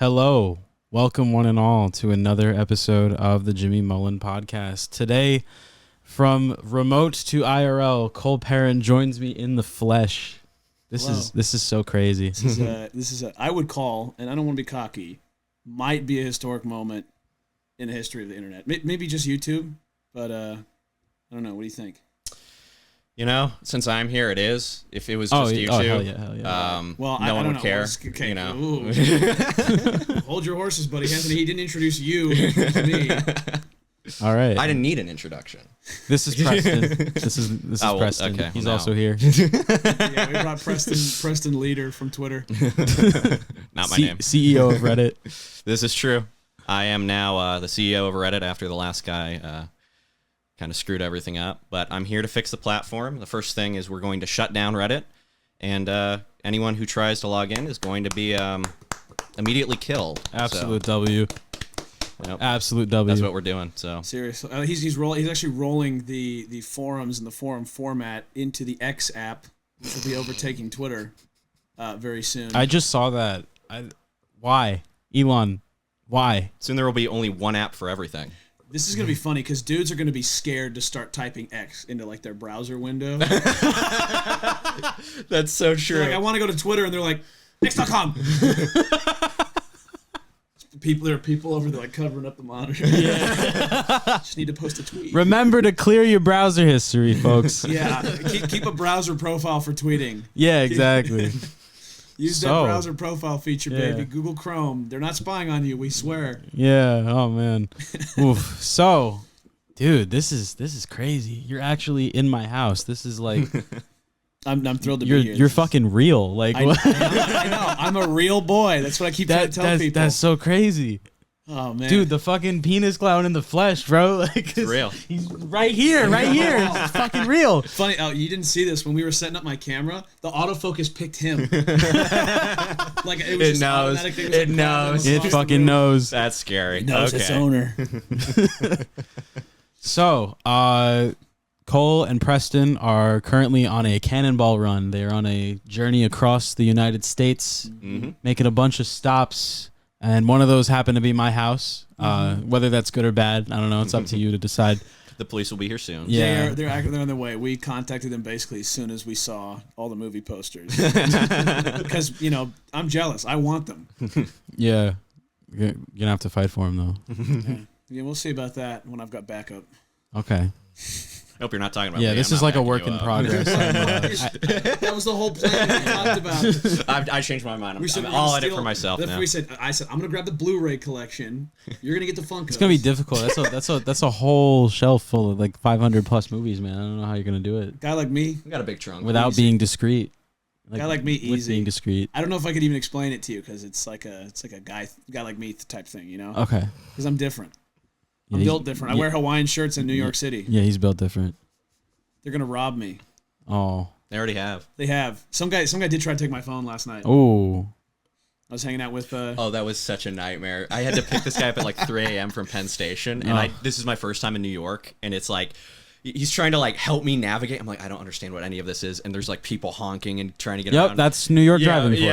Hello. Welcome one and all to another episode of the Jimmy Mullen podcast. Today, from remote to IRL, Cole Perrine joins me in the flesh. This is so crazy. This is I would call, and I don't want to be cocky, might be a historic moment in the history of the internet. Maybe just YouTube, but I don't know. What do you think? You know, since I'm here, it is. If it was just YouTube, hell yeah. Well, no one would care. Okay, you know, hold your horses, buddy. He didn't introduce you. He introduced me. All right. I didn't need an introduction. This is Preston. This is Preston. Okay, He's well, also here. Yeah, we brought Preston Leader from Twitter. Not my name. CEO of Reddit. This is true. I am now the CEO of Reddit after the last guy kind of screwed everything up. But I'm here to fix the platform. The first thing is we're going to shut down Reddit, and anyone who tries to log in is going to be immediately killed. Absolute W. Yep. Absolute W. That's what we're doing. So Seriously, he's actually rolling the forums and the forum format into the X app, which will be overtaking Twitter very soon. I just saw that. Why? Elon, why? soon there will be only one app for everything. This is gonna be funny because dudes are gonna be scared to start typing X into like their browser window. That's so true. They're like, I want to go to Twitter, and they're like, X.com. There are people over there like covering up the monitor. Yeah. Just need to post a tweet. Remember to clear your browser history, folks. Yeah, keep a browser profile for tweeting. Yeah, exactly. Use that browser profile feature, baby. Google Chrome. They're not spying on you, we swear. Yeah. Oh man. Oof. So, dude, this is crazy. You're actually in my house. This is like I'm thrilled to be here. You're fucking real. Like I know. I'm a real boy. That's what I keep trying to tell people. That's so crazy. Oh man, dude, the fucking penis clown in the flesh, bro. Like it's real. He's right here. It's fucking real. Funny. Oh, you didn't see this when we were setting up my camera. The autofocus picked him. Like it was just automatic. It knows. It fucking knows. That's scary. It knows its owner. So, Cole and Preston are currently on a cannonball run. They're on a journey across the United States, making a bunch of stops. And one of those happened to be my house. Whether that's good or bad, I don't know. It's up to you to decide. The police will be here soon. Yeah, they're on their way. We contacted them basically as soon as we saw all the movie posters. Because, I'm jealous. I want them. Yeah. You're going to have to fight for them, though. Yeah, we'll see about that when I've got backup. Okay. I hope you're not talking about me. This is like a work in progress. That was the whole plan we talked about. I changed my mind. I'll edit for myself now. I said, I'm going to grab the Blu-ray collection. You're going to get the Funkos. It's going to be difficult. That's a whole shelf full of like 500 plus movies, man. I don't know how you're going to do it. Guy like me. We got a big trunk. Without being discreet. Guy like me, easy. Being discreet. I don't know if I could even explain it to you because it's like a guy like me type thing, you know? Okay. Because I'm different. I'm built different. I wear Hawaiian shirts in New York City. Yeah, he's built different. They're gonna rob me. Oh. They already have. They have. Some guy did try to take my phone last night. Oh. I was hanging out with. Oh, that was such a nightmare. I had to pick this guy up at like 3 a.m. from Penn Station, and this is my first time in New York, and it's like he's trying to like help me navigate. I'm like, I don't understand what any of this is, and there's like people honking and trying to get around. Yep, that's New York driving for you.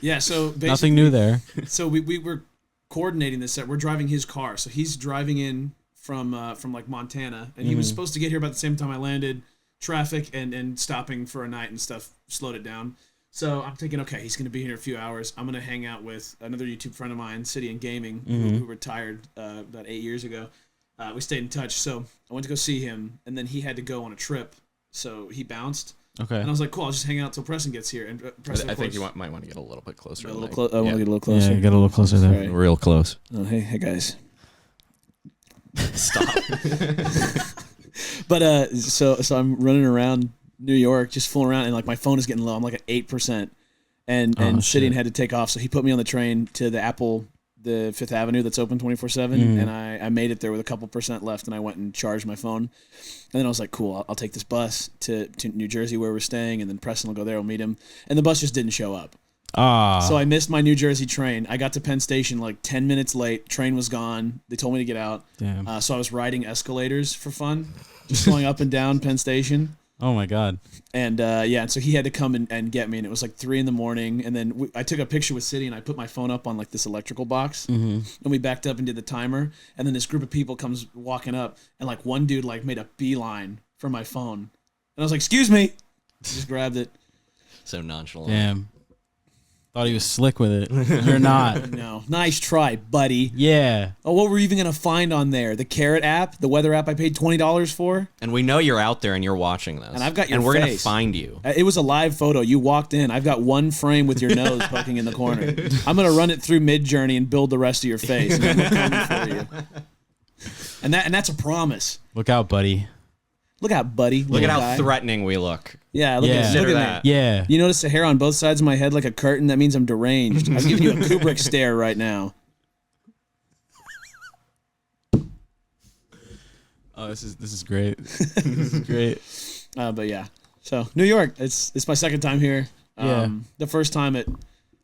Yeah. So basically, nothing new there. So we were coordinating this. We're driving his car, so he's driving in from like Montana, and he was supposed to get here about the same time I landed. Traffic and stopping for a night and stuff slowed it down. So I'm thinking, okay, he's going to be here in a few hours. I'm going to hang out with another YouTube friend of mine, City and Gaming, who retired about 8 years ago. We stayed in touch, so I went to go see him, and then he had to go on a trip, so he bounced. Okay. And I was like, cool, I'll just hang out till Preston gets here. And Preston, I think you might want to get a little bit closer. I want to get a little closer. Yeah, get a little closer there. Right. Real close. Oh, hey guys. Stop. But so I'm running around New York, just fooling around, and like my phone is getting low. I'm like at 8%, and City had to take off, so he put me on the train to the Fifth Avenue that's open 24/7, and I made it there with a couple percent left, and I went and charged my phone, and then I was like, cool, I'll take this bus to New Jersey where we're staying, and then Preston will go there, we'll meet him, and the bus just didn't show up. So I missed my New Jersey train. I got to Penn Station like 10 minutes late. Train was gone. They told me to get out. Damn. So I was riding escalators for fun, just going up and down Penn Station. Oh my God. And and so he had to come and get me, and it was like 3 a.m. And then I took a picture with City, and I put my phone up on like this electrical box, and we backed up and did the timer. And then this group of people comes walking up, and like one dude like made a beeline for my phone, and I was like, "Excuse me," just grabbed it. So nonchalant. Damn. Thought he was slick with it. You're not. No, nice try, buddy. Yeah. Oh, what were you even gonna find on there? The Carrot app, the weather app I paid $20 for, And we know you're out there and you're watching this. and I've got your And we're going to face. find you. It was a live photo. You walked in. I've got one frame with your nose poking in the corner. I'm gonna run it through Midjourney and build the rest of your face. And I'm coming for you. And that's a promise. Look out, buddy. Look out, buddy. Look at little how guy. threatening we look. Yeah, look Yeah. at Consider me. that. Yeah. You notice the hair on both sides of my head like a curtain? That means I'm deranged. I'm giving you a Kubrick stare right now. Oh, this is great. This is great. But yeah. So New York, it's my second time here. Yeah. The first time it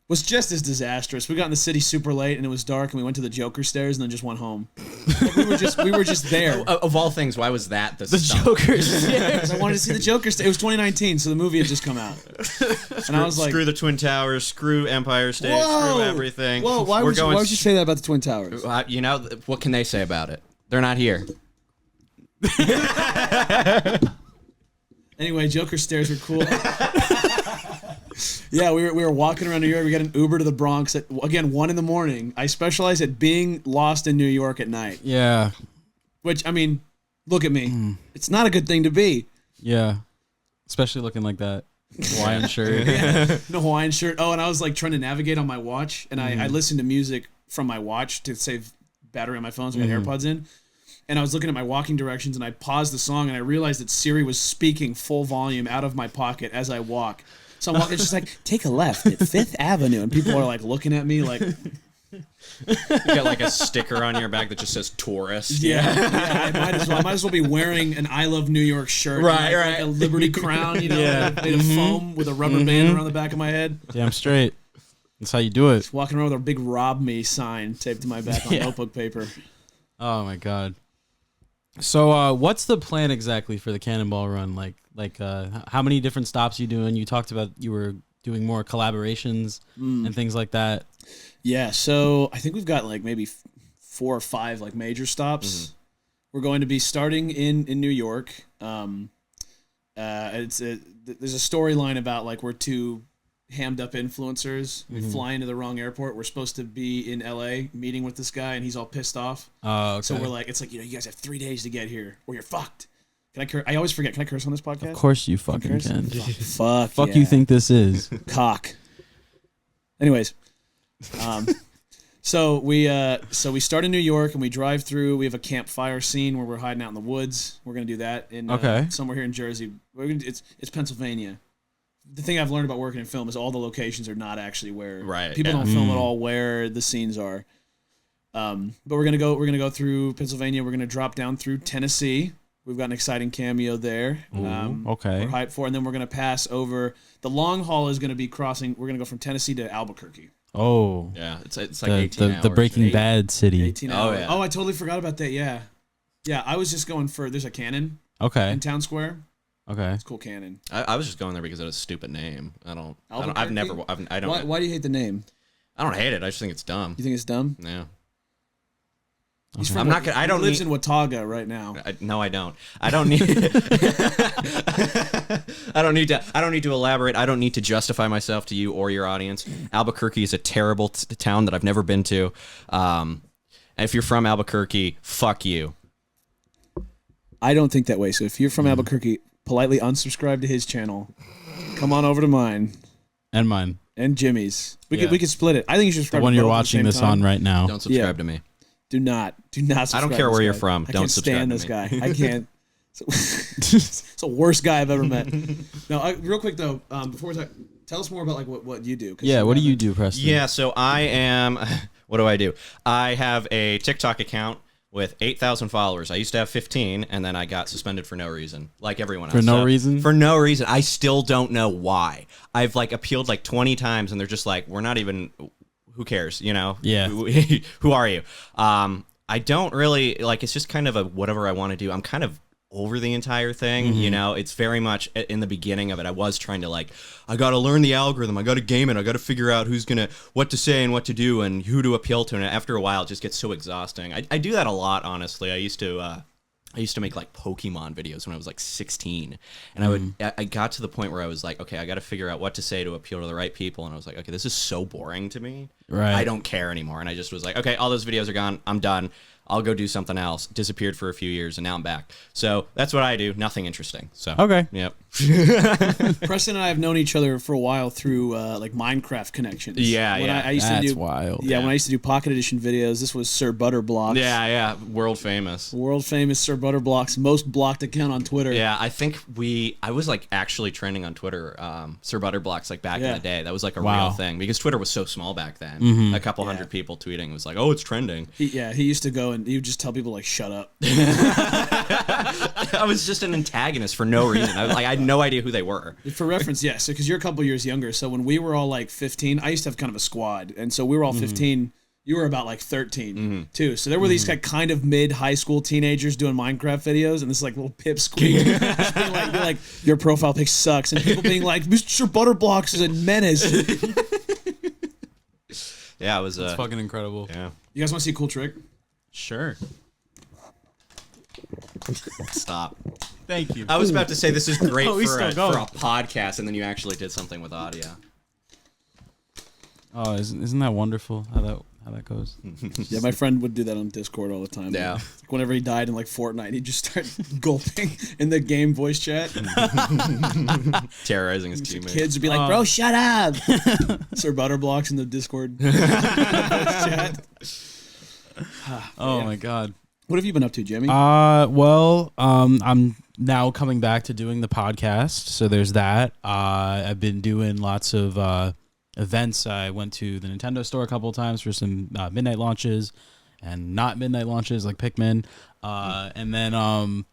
was just as disastrous. We got in the city super late and it was dark, and we went to the Joker stairs and then just went home. Like, we were just there. Of all things, why was that the Joker's. I wanted to see the Joker stairs. It was 2019, so the movie had just come out. And I was like, screw the Twin Towers, screw Empire State, whoa, screw everything. Whoa, why would you say that about the Twin Towers? You know, what can they say about it? They're not here. Anyway, Joker stairs were cool. Yeah, we were walking around New York. We got an Uber to the Bronx at, again, 1 a.m. I specialize at being lost in New York at night. Yeah. Which, I mean, look at me. It's not a good thing to be. Yeah. Especially looking like that. Hawaiian shirt. No Hawaiian shirt. Oh, and I was like trying to navigate on my watch, and I listened to music from my watch to save battery on my phone, so I got AirPods in. And I was looking at my walking directions, and I paused the song, and I realized that Siri was speaking full volume out of my pocket as I walk. So I'm walking, it's just like, take a left at 5th Avenue. And people are like looking at me like... You got like a sticker on your back that just says tourist. Yeah, I might as well. I might as well be wearing an I Love New York shirt. Right, like a Liberty crown, you know, Yeah. made of foam with a rubber band around the back of my head. Damn straight. That's how you do it. Walking around with a big "Rob Me" sign taped to my back on notebook paper. Oh my God. So what's the plan exactly for the Cannonball Run? Like how many different stops you doing? You talked about you were doing more collaborations and things like that. Yeah, so I think we've got like maybe 4 or 5 like major stops. We're going to be starting in New York. There's a storyline about like we're 2 hammed up influencers. We fly into the wrong airport. We're supposed to be in LA meeting with this guy, and he's all pissed off. Oh, okay. So we're like, it's like, you guys have 3 days to get here, or you're fucked. Can I curse? I always forget. Can I curse on this podcast? Of course you fucking Curse? can. Fuck. Fuck yeah. you think this is? Cock. Anyways, so we start in New York and we drive through. We have a campfire scene where we're hiding out in the woods. We're gonna do that in somewhere here in Jersey. It's Pennsylvania. The thing I've learned about working in film is all the locations are not actually where people don't film at all where the scenes are. But we're gonna go through Pennsylvania. We're gonna drop down through Tennessee. We've got an exciting cameo there. Okay. We're hyped for, and then we're gonna pass over. The long haul is gonna be crossing. We're gonna go from Tennessee to Albuquerque. Oh. Yeah, it's like 18 hours. the Breaking Bad city. 18 hours. yeah. Oh, I totally forgot about that. Yeah. Yeah, I was just going for, there's a cannon Okay. in Town Square. Okay. It's a cool cannon. I was just going there because it was a stupid name. I don't Albuquerque? Why do you hate the name? I don't hate it. I just think it's dumb. You think it's dumb? Yeah. He's I'm not gonna. I don't He lives need. in Watauga right now. No, I don't. I don't need. I don't need to. I don't need to elaborate. I don't need to justify myself to you or your audience. Albuquerque is a terrible town that I've never been to. If you're from Albuquerque, fuck you. I don't think that way. So if you're from Albuquerque, politely unsubscribe to his channel. Come on over to mine And mine. and Jimmy's. We Yeah. could split it. I think you should The subscribe. one to you're both at the watching same this time. on right now. Don't subscribe to me. Do not subscribe. I don't care to where this you're guy. from. I Don't can't subscribe stand to this me. guy. I can't. It's the worst guy I've ever met. No, real quick though, before we talk, tell us more about like what you do. 'Cause Yeah, what do you do, Preston? Yeah, so I am. What do I do? I have a TikTok account with 8,000 followers. I used to have 15, and then I got suspended for no reason, like everyone else. For no reason? For no reason. I still don't know why. I've like appealed like 20 times, and they're just like, we're not even. Who cares? You know? Yeah. Who are you? I don't really like. It's just kind of a whatever I want to do. I'm kind of over the entire thing. You know, it's very much in the beginning of it. I was trying to like, I got to learn the algorithm. I got to game it. I got to figure out what to say and what to do and who to appeal to. And after a while, it just gets so exhausting. I do that a lot, honestly. I used to make like Pokemon videos when I was like 16, and I got to the point where I was like, okay, I got to figure out what to say to appeal to the right people, and I was like, okay, this is so boring to me. Right. I don't care anymore, and I just was like, okay, all those videos are gone. I'm done. I'll go do something else. Disappeared for a few years, and now I'm back. So that's what I do. Nothing interesting. So Okay. Yep. Preston and I have known each other for a while through like Minecraft connections. Yeah, when yeah. I used That's to do, wild. Yeah, when I used to do Pocket Edition videos, this was Sir Butterblocks. Yeah. World famous. World famous Sir Butterblocks, most blocked account on Twitter. Yeah, I think I was like actually trending on Twitter, Sir Butterblocks, like back in the day. That was like a real thing because Twitter was so small back then. A couple hundred people tweeting was like, oh, it's trending. He used to go and he would just tell people like, shut up. I was just an antagonist for no reason. I had no idea who they were. For reference, yes, because you're a couple years younger. So when we were all like 15, I used to have kind of a squad, and so we were all 15. You were about like 13 too. So there were these kind of mid high school teenagers doing Minecraft videos, and this like little pipsqueak, just being like, your profile pic sucks, and people being like, Mr. Butterblocks is a menace. Yeah, it was. It's fucking incredible. Yeah. You guys want to see a cool trick? Sure. Stop. Thank you. I was about to say this is great Oh, he's for a still going. podcast, and then you actually did something with audio. Oh, isn't that wonderful how that goes? Yeah, my friend would do that on Discord all the time. Yeah. Like whenever he died in like Fortnite, he'd just start gulping in the game voice chat. Terrorizing his teammates. Kids would be like, bro, shut up. Sir Butterblocks in the Discord voice chat. Oh my God. What have you been up to, Jimmy? Well, I'm now coming back to doing the podcast, so there's that. I've been doing lots of events. I went to the Nintendo store a couple of times for some midnight launches and not midnight launches like Pikmin, and then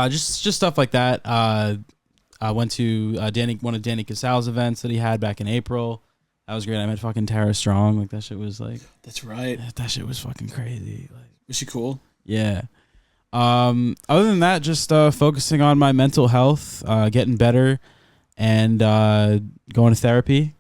just stuff like that. I went to one of Danny Casal's events that he had back in April. That was great. I met fucking Tara Strong. Like that shit was like. That's right. That shit was fucking crazy. Like. Was she cool? Yeah. Other than that, just focusing on my mental health, getting better, and going to therapy.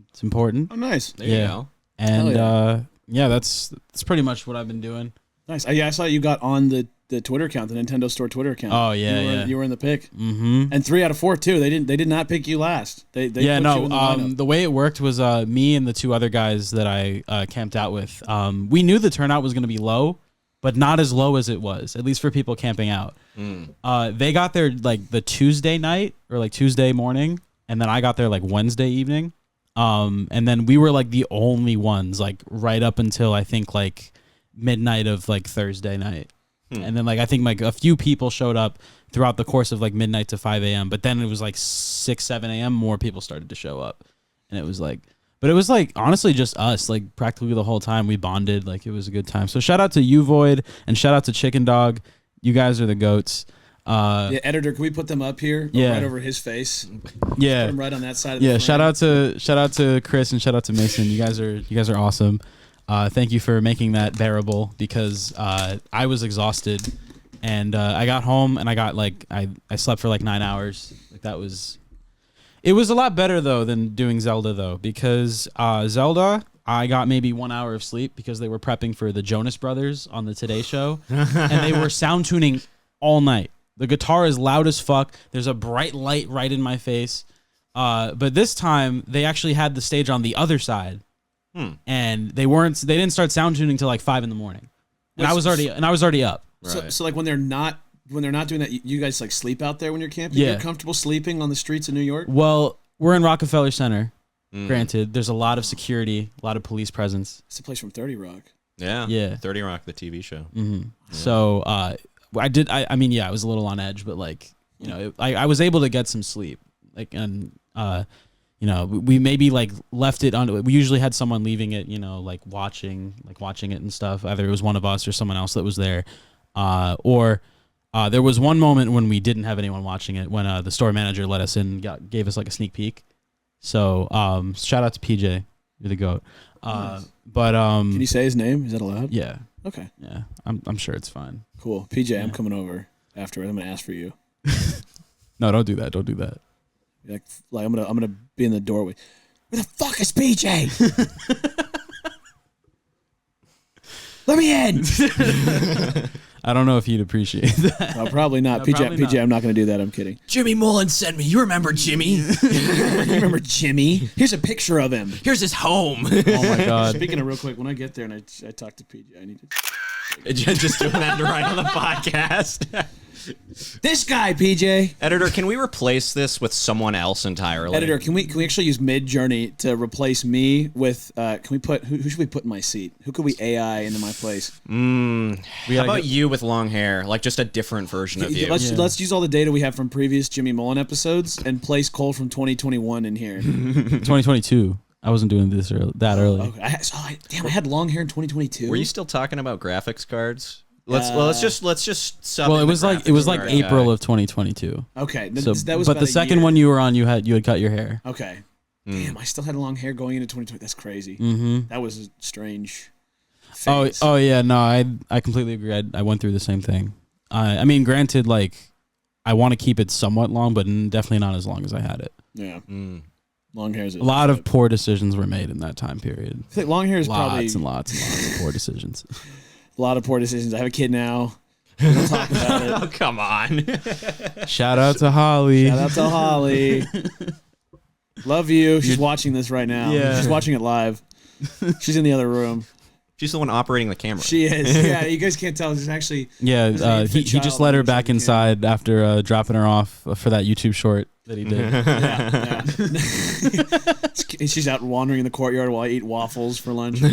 It's important. Oh, nice. There you go. And that's pretty much what I've been doing. Nice. I saw you got on the Twitter account, the Nintendo Store Twitter account. Oh yeah, you were in the pick. Mm-hmm. And 3 out of 4 too. They did not pick you last. They put you in the lineup. The way it worked was me and the 2 other guys that I camped out with. We knew the turnout was going to be low, but not as low as it was, at least for people camping out. They got there like the Tuesday night or like Tuesday morning, and then I got there like Wednesday evening. And then we were like the only ones like right up until I think like midnight of like Thursday night. And then like I think like a few people showed up throughout the course of like midnight to 5 a.m. But then it was like 6, 7 a.m. more people started to show up. And it was like, but it was like honestly just us, like practically the whole time we bonded. Like it was a good time. So shout out to you, Void, and shout out to Chicken Dog. You guys are the goats. Yeah, editor, can we put them up here? Yeah. Right over his face. Yeah. Put them right on that side of the Yeah, frame. shout out to Chris and shout out to Mason. You guys are awesome. Thank you for making that bearable because I was exhausted and I got home and I got like I slept for like 9 hours. Like it was a lot better though than doing Zelda though because Zelda I got maybe 1 hour of sleep because they were prepping for the Jonas Brothers on the Today Show and they were sound tuning all night. The guitar is loud as fuck. There's a bright light right in my face. But this time they actually had the stage on the other side. And they didn't start sound tuning till like 5 a.m. And I was already up. Right. So like when they're not doing that, you guys like sleep out there when you're camping? Yeah. You're comfortable sleeping on the streets of New York? Well, we're in Rockefeller Center. Granted, there's a lot of security, a lot of police presence. It's a place from 30 Rock. Yeah. 30 Rock, the TV show. Mm-hmm. Yeah. So I was a little on edge, but like, you know, I was able to get some sleep. Like, and, you know, we maybe like left it on. We usually had someone leaving it, you know, like watching it and stuff. Either it was one of us or someone else that was there. Or there was one moment when we didn't have anyone watching it when the store manager let us in, gave us like a sneak peek. So shout out to PJ, you're the goat. Nice. But can you say his name? Is that allowed? Yeah. Okay. Yeah. I'm sure it's fine. Cool. PJ, Yeah. I'm coming over. afterwards. I'm gonna ask for you. No, don't do that. Don't do that. Like I'm gonna be in the doorway. Where the fuck is PJ? Let me in. I don't know if he'd appreciate that. No, probably not. No, PJ, probably PJ, not. I'm not gonna do that. I'm kidding. Jimmy Mullen sent me. You remember Jimmy? You remember Jimmy? Here's a picture of him. Here's his home. Oh my god. Speaking of real quick, when I get there and I talk to PJ, I need to. Just doing that to write on the podcast. This guy, PJ. Editor, can we replace this with someone else entirely? Editor, can we actually use Mid-Journey to replace me with? Can we put who should we put in my seat? Who could we AI into my place? How about you with long hair, like just a different version of you? Let's use all the data we have from previous Jimmy Mullen episodes and place Cole from 2021 in here. 2022. I wasn't doing this that early. Okay. I had long hair in 2022. Were you still talking about graphics cards? Let's just sub. Well, in it was the like graphics April guy. of 2022. Okay, So, that was. but about the a second year. one you were on, you had cut your hair. Okay. Damn, I still had long hair going into 2020. That's crazy. Mm-hmm. That was a strange. Oh, phase. oh yeah, no, I completely agree. I went through the same thing. I mean, granted, like I want to keep it somewhat long, but definitely not as long as I had it. Yeah. Long hair is A lot of poor decisions were made in that time period. I think long hair is Lots probably and lots and lots of poor decisions. a lot of poor decisions. I have a kid now. We don't talk about it. Oh, come on. Shout out to Holly. Shout out to Holly. Love you. She's watching this right now. Yeah. She's watching it live. She's in the other room. She's the one operating the camera. She is. Yeah, you guys can't tell. There's actually. Yeah, There's an he infant just child let her on the back second inside after dropping her off for that YouTube short that he did. Yeah. She's out wandering in the courtyard while I eat waffles for lunch. No,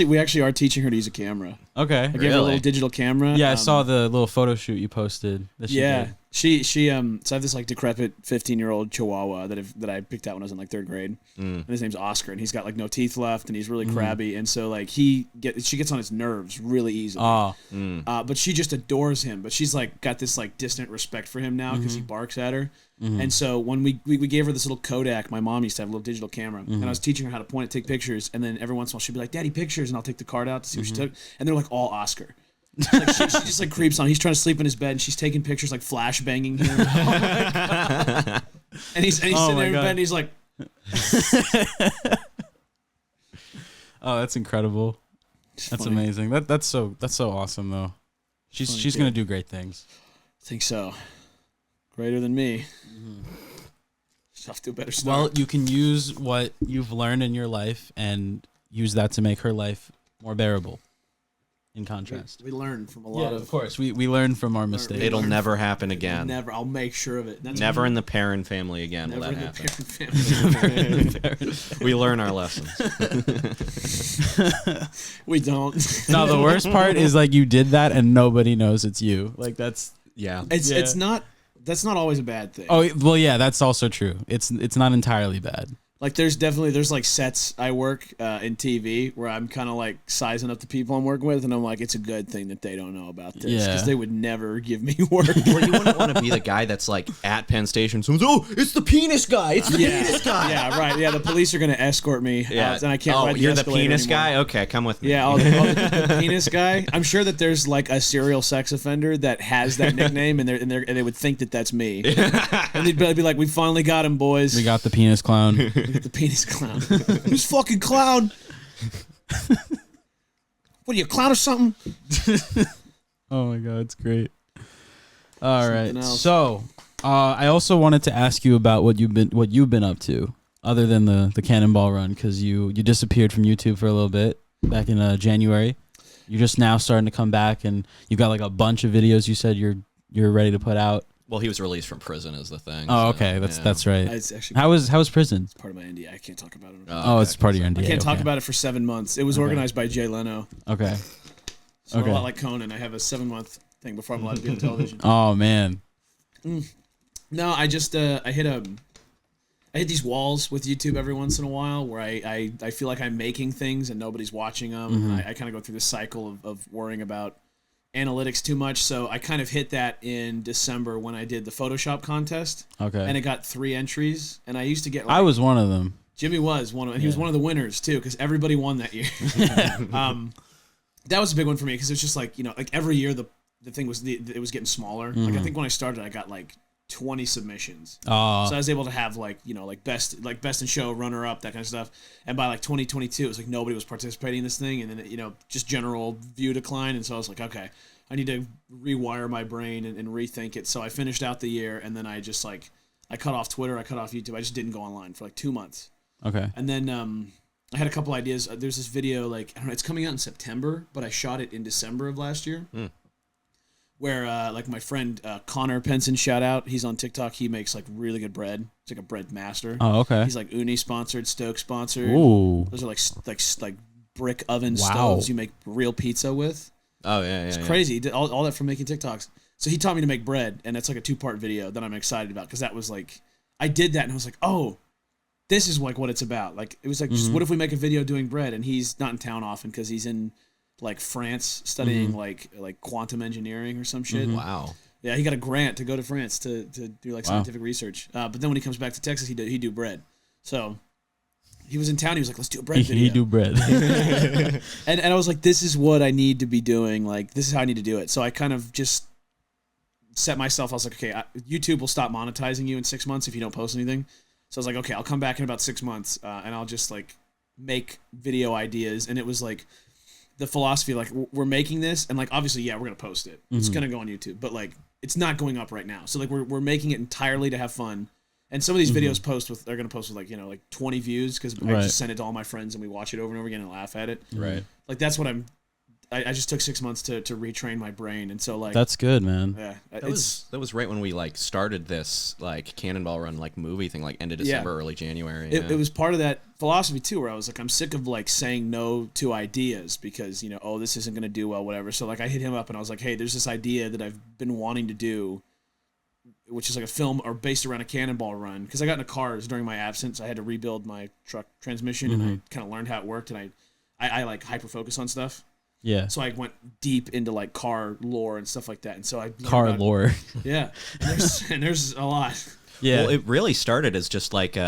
we actually are teaching her to use a camera. Okay. I gave her a little digital camera. Yeah, I saw the little photo shoot you posted. That she did. She so I have this like decrepit 15-year-old Chihuahua that I picked out when I was in like 3rd grade. And his name's Oscar, and he's got like no teeth left, and he's really crabby, and so like she gets on his nerves really easily. Oh. But she just adores him. But she's like got this like distant respect for him now because he barks at her. And so when we gave her this little Kodak, my mom used to have a little digital camera, and I was teaching her how to point it, take pictures, and then every once in a while she'd be like, "Daddy, pictures," and I'll take the card out to see what she took, and they're like all Oscar. Like she just like creeps on. He's trying to sleep in his bed, and she's taking pictures, like flash banging him. And he's sitting there in bed, and he's like, Oh, that's incredible. That's funny. amazing. That's so awesome though. She's gonna do great things. I think so. Greater than me. She's off to a better start. Well, you can use what you've learned in your life and use that to make her life more bearable. In contrast, we learn from a lot of course, we learn from our mistakes. It'll never happen again. Never. I'll make sure of it. That's Never in the Perrine family again will Never that in happen. the parent family. We learn our lessons. We don't. No, the worst part is like you did that and nobody knows it's you. Like that's It's not. That's not always a bad thing. Oh well, yeah, that's also true. It's not entirely bad. Like there's like sets I work in TV where I'm kind of like sizing up the people I'm working with, and I'm like, it's a good thing that they don't know about this because they would never give me work. Well, you wouldn't want to be the guy that's like at Penn Station. Someone's, oh, it's the penis guy. It's the penis guy. Yeah, right. Yeah, the police are gonna escort me. Yeah, and I can't. Oh, ride the you're the escalator penis anymore. guy. Okay, come with me. Yeah, the penis guy. I'm sure that there's like a serial sex offender that has that nickname, and they would think that that's me. And they'd be like, "We finally got him, boys. We got the penis clown. We got the penis clown. Who's fucking clown? What are you, a clown or something?" Oh my god, it's great. All Something right, else. so I also wanted to ask you about what you've been up to, other than the Cannonball Run, because you disappeared from YouTube for a little bit back in January. You're just now starting to come back, and you've got like a bunch of videos. You said you're ready to put out. Well, he was released from prison, is the thing. Oh, so, okay, that's yeah. right. It's actually How was prison? part of my NDA. I can't talk about it. Oh, it's part of your NDA. I can't talk okay. about it for 7 months. It was organized by Jay Leno. Okay. So Okay. a lot like Conan. I have a 7-month thing before I'm allowed to be on television. Oh man. No, I just I hit these walls with YouTube every once in a while where I feel like I'm making things and nobody's watching them. Mm-hmm. And I kind of go through this cycle of worrying about analytics too much. So I kind of hit that in December when I did the Photoshop contest. Okay. And it got 3 entries. And I used to get I was one of them. Jimmy was one of, and he was one of the winners too, because everybody won that year. That was a big one for me because it's just like, like every year the the thing was it was getting smaller. Like I think when I started, I got like 20 submissions. So I was able to have like best in show, runner up, that kind of stuff. And by like 2022, it was like nobody was participating in this thing, and then just general view decline. And so I was like, okay, I need to rewire my brain and rethink it. So I finished out the year, and then I just like I cut off Twitter, I cut off YouTube. I just didn't go online for like 2 months. Okay. And then I had a couple ideas. There's this video, like, I don't know, it's coming out in September, but I shot it in December of last year. Where, like, my friend Connor Penson, shout out, he's on TikTok. He makes, like, really good bread. He's like a bread master. Oh, okay. He's, like, Uni sponsored, Stoke sponsored. Ooh. Those are, like brick oven stoves you make real pizza with. Oh, yeah. It's crazy. He did all that from making TikToks. So he taught me to make bread, and that's, like, a 2-part video that I'm excited about, because that was, like, I did that, and I was like, oh, this is like what it's about. Like, it was like, just what if we make a video doing bread? And he's not in town often because he's in like France studying like quantum engineering or some shit. Wow. Yeah, he got a grant to go to France to do like scientific research. But then when he comes back to Texas, he do bread. So he was in town. He was like, let's do a bread video. He do bread. and I was like, this is what I need to be doing. Like, this is how I need to do it. So I kind of just set myself. I was like, okay, YouTube will stop monetizing you in 6 months if you don't post anything. So I was like, okay, I'll come back in about 6 months, and I'll just like make video ideas. And it was like the philosophy, like we're making this, and like obviously, yeah, we're gonna post it. It's gonna go on YouTube, but like it's not going up right now. So like we're making it entirely to have fun. And some of these videos are gonna post with like 20 views because I just send it to all my friends and we watch it over and over again and laugh at it. Right. Like that's what I just took 6 months to retrain my brain, and so like That's good, man. yeah, That was right when we like started this like Cannonball Run like movie thing, like end of December, early January. It was part of that philosophy too, where I was like, I'm sick of like saying no to ideas because this isn't gonna do well, whatever. So like I hit him up and I was like, hey, there's this idea that I've been wanting to do, which is like a film or based around a Cannonball Run, because I got into cars during my absence. I had to rebuild my truck transmission, and I kind of learned how it worked, and I like hyper focus on stuff. Yeah. So I went deep into like car lore and stuff like that, and so I lore. Yeah, and there's a lot. Yeah. Well, it really started as just like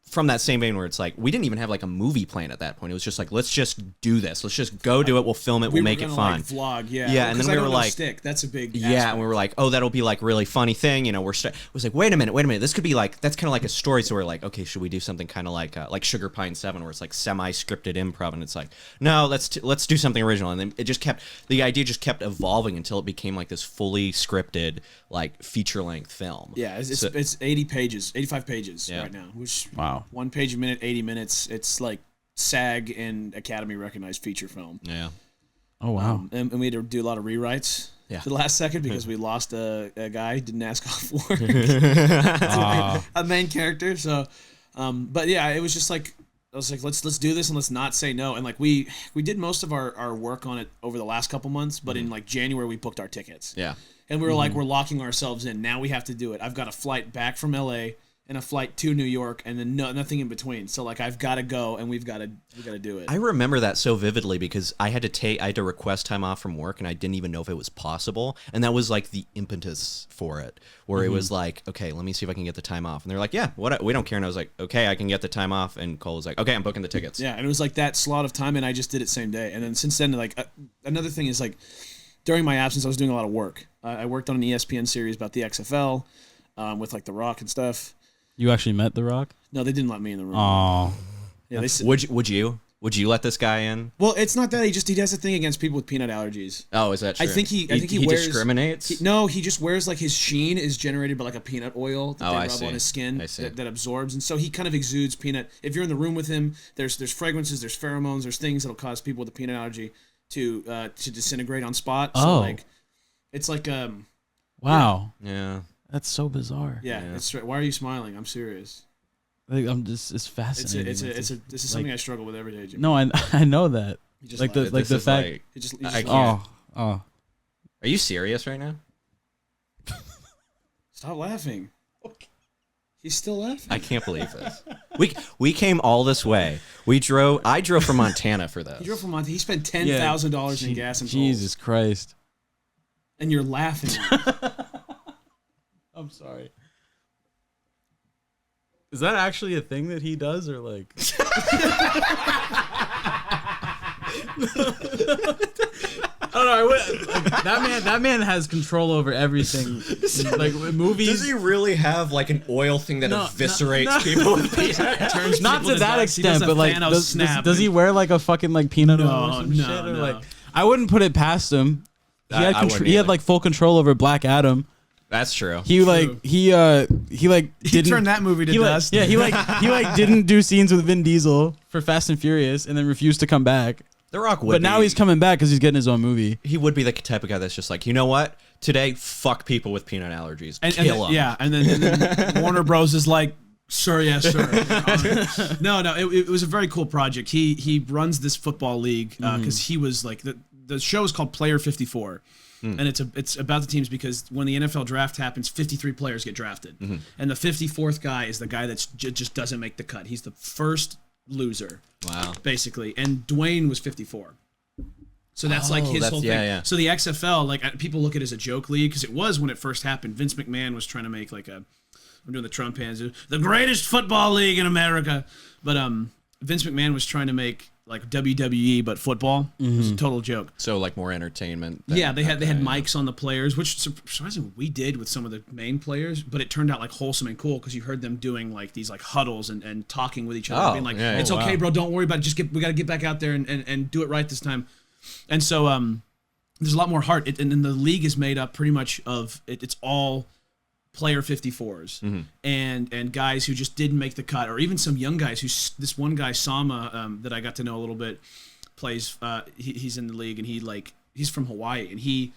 from that same vein where it's like we didn't even have like a movie plan at that point. It was just like, let's just do this. Let's just go do it. We'll film it. We'll make it fun. Like, vlog, yeah. Yeah, and then we were like, stick. That's a big. Yeah, aspect. and we were like, oh, that'll be like really funny thing. It was like, wait a minute. This could be like, that's kind of like a story. So we're like, okay, should we do something kind of like Sugar Pine 7, where it's like semi-scripted improv, and it's like, no, let's do something original. And then the idea just kept evolving until it became like this fully scripted like feature-length film. Yeah, it's 80 pages, 85 pages right now, which 1 page a minute, 80 minutes. It's like SAG and Academy recognized feature film. Yeah. Oh wow. And we had to do a lot of rewrites to the last second because we lost a guy who didn't ask off work. A main character. So, but yeah, it was just like I was like, let's do this and let's not say no. And like we did most of our work on it over the last couple months, but in like January we booked our tickets. Yeah. And we were like, we're locking ourselves in. Now we have to do it. I've got a flight back from LA and a flight to New York, and then nothing in between. So like I've got to go, and we got to do it. I remember that so vividly because I had to request time off from work, and I didn't even know if it was possible. And that was like the impetus for it, where it was like, okay, let me see if I can get the time off. And they're like, yeah, we don't care. And I was like, okay, I can get the time off. And Cole was like, okay, I'm booking the tickets. Yeah, and it was like that slot of time, and I just did it same day. And then since then, like another thing is like during my absence, I was doing a lot of work. I worked on an ESPN series about the XFL with like The Rock and stuff. You actually met The Rock? No, they didn't let me in the room. Oh. Yeah, Would you let this guy in? Well, it's not that he has a thing against people with peanut allergies. Oh, is that true? I think he wears, discriminates. He just wears like his sheen is generated by like a peanut oil that they rub on his skin that absorbs, and so he kind of exudes peanut. If you're in the room with him, there's fragrances, there's pheromones, there's things that'll cause people with a peanut allergy to disintegrate on spot. So like, it's like wow. Yeah. That's so bizarre. Yeah. It's why are you smiling? I'm serious. I'm just it's fascinating. This is something I struggle with every day, Jim. No, I know that. You just like the fact. Like, you just oh. Are you serious right now? Stop laughing. Okay. He's still laughing. I can't believe this. We came all this way. I drove from Montana for this. He drove from Montana. He spent $10,000 in gas and tolls. Jesus Christ. And you're laughing. I'm sorry. Is that actually a thing that he does, or like? Oh no, like, that man has control over everything. Like movies. Does he really have like an oil thing that eviscerates people with peanut? Turns Not people to that nuts. extent, but like, does he wear like a fucking like peanut oil or some shit? Or, like, I wouldn't put it past him. He had like full control over Black Adam. That's true. He didn't turn that movie to dust. Yeah, he didn't do scenes with Vin Diesel for Fast and Furious, and then refused to come back. The Rock would. But now he's coming back because he's getting his own movie. He would be the type of guy that's just like, you know what? Today, fuck people with peanut allergies. Kill them. Yeah, and then Warner Bros is like, sir, yes, sir. No, it was a very cool project. He runs this football league because he was like the show is called Player 54. And it's about the teams because when the NFL draft happens, 53 players get drafted, and the 54th guy is the guy that just doesn't make the cut. He's the first loser. Wow. Basically, and Dwayne was 54. So that's like his whole thing. Yeah. So the XFL, like people look at it as a joke league because it was when it first happened. Vince McMahon was trying to make like I'm doing the Trump hands, the greatest football league in America, but Vince McMahon was trying to make like WWE but football. It was a total joke. So like more entertainment. Yeah, they had mics on the players, which surprisingly we did with some of the main players, but it turned out like wholesome and cool because you heard them doing like these like huddles and talking with each other, being like, "It's okay, bro, don't worry about it. We got to get back out there and do it right this time." And so there's a lot more heart, and the league is made up pretty much of it's all player 54s and guys who just didn't make the cut, or even some young guys who this one guy Sama that I got to know a little bit plays he's in the league, and he's from Hawaii, and he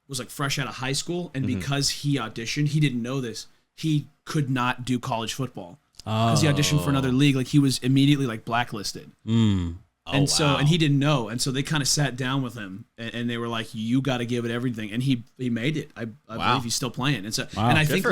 was like fresh out of high school, and because he auditioned, he didn't know this, he could not do college football because he auditioned for another league. Like he was immediately like blacklisted. And he didn't know, and so they kind of sat down with him, and they were like, "You got to give it everything," and he made it. I believe he's still playing, and so and I think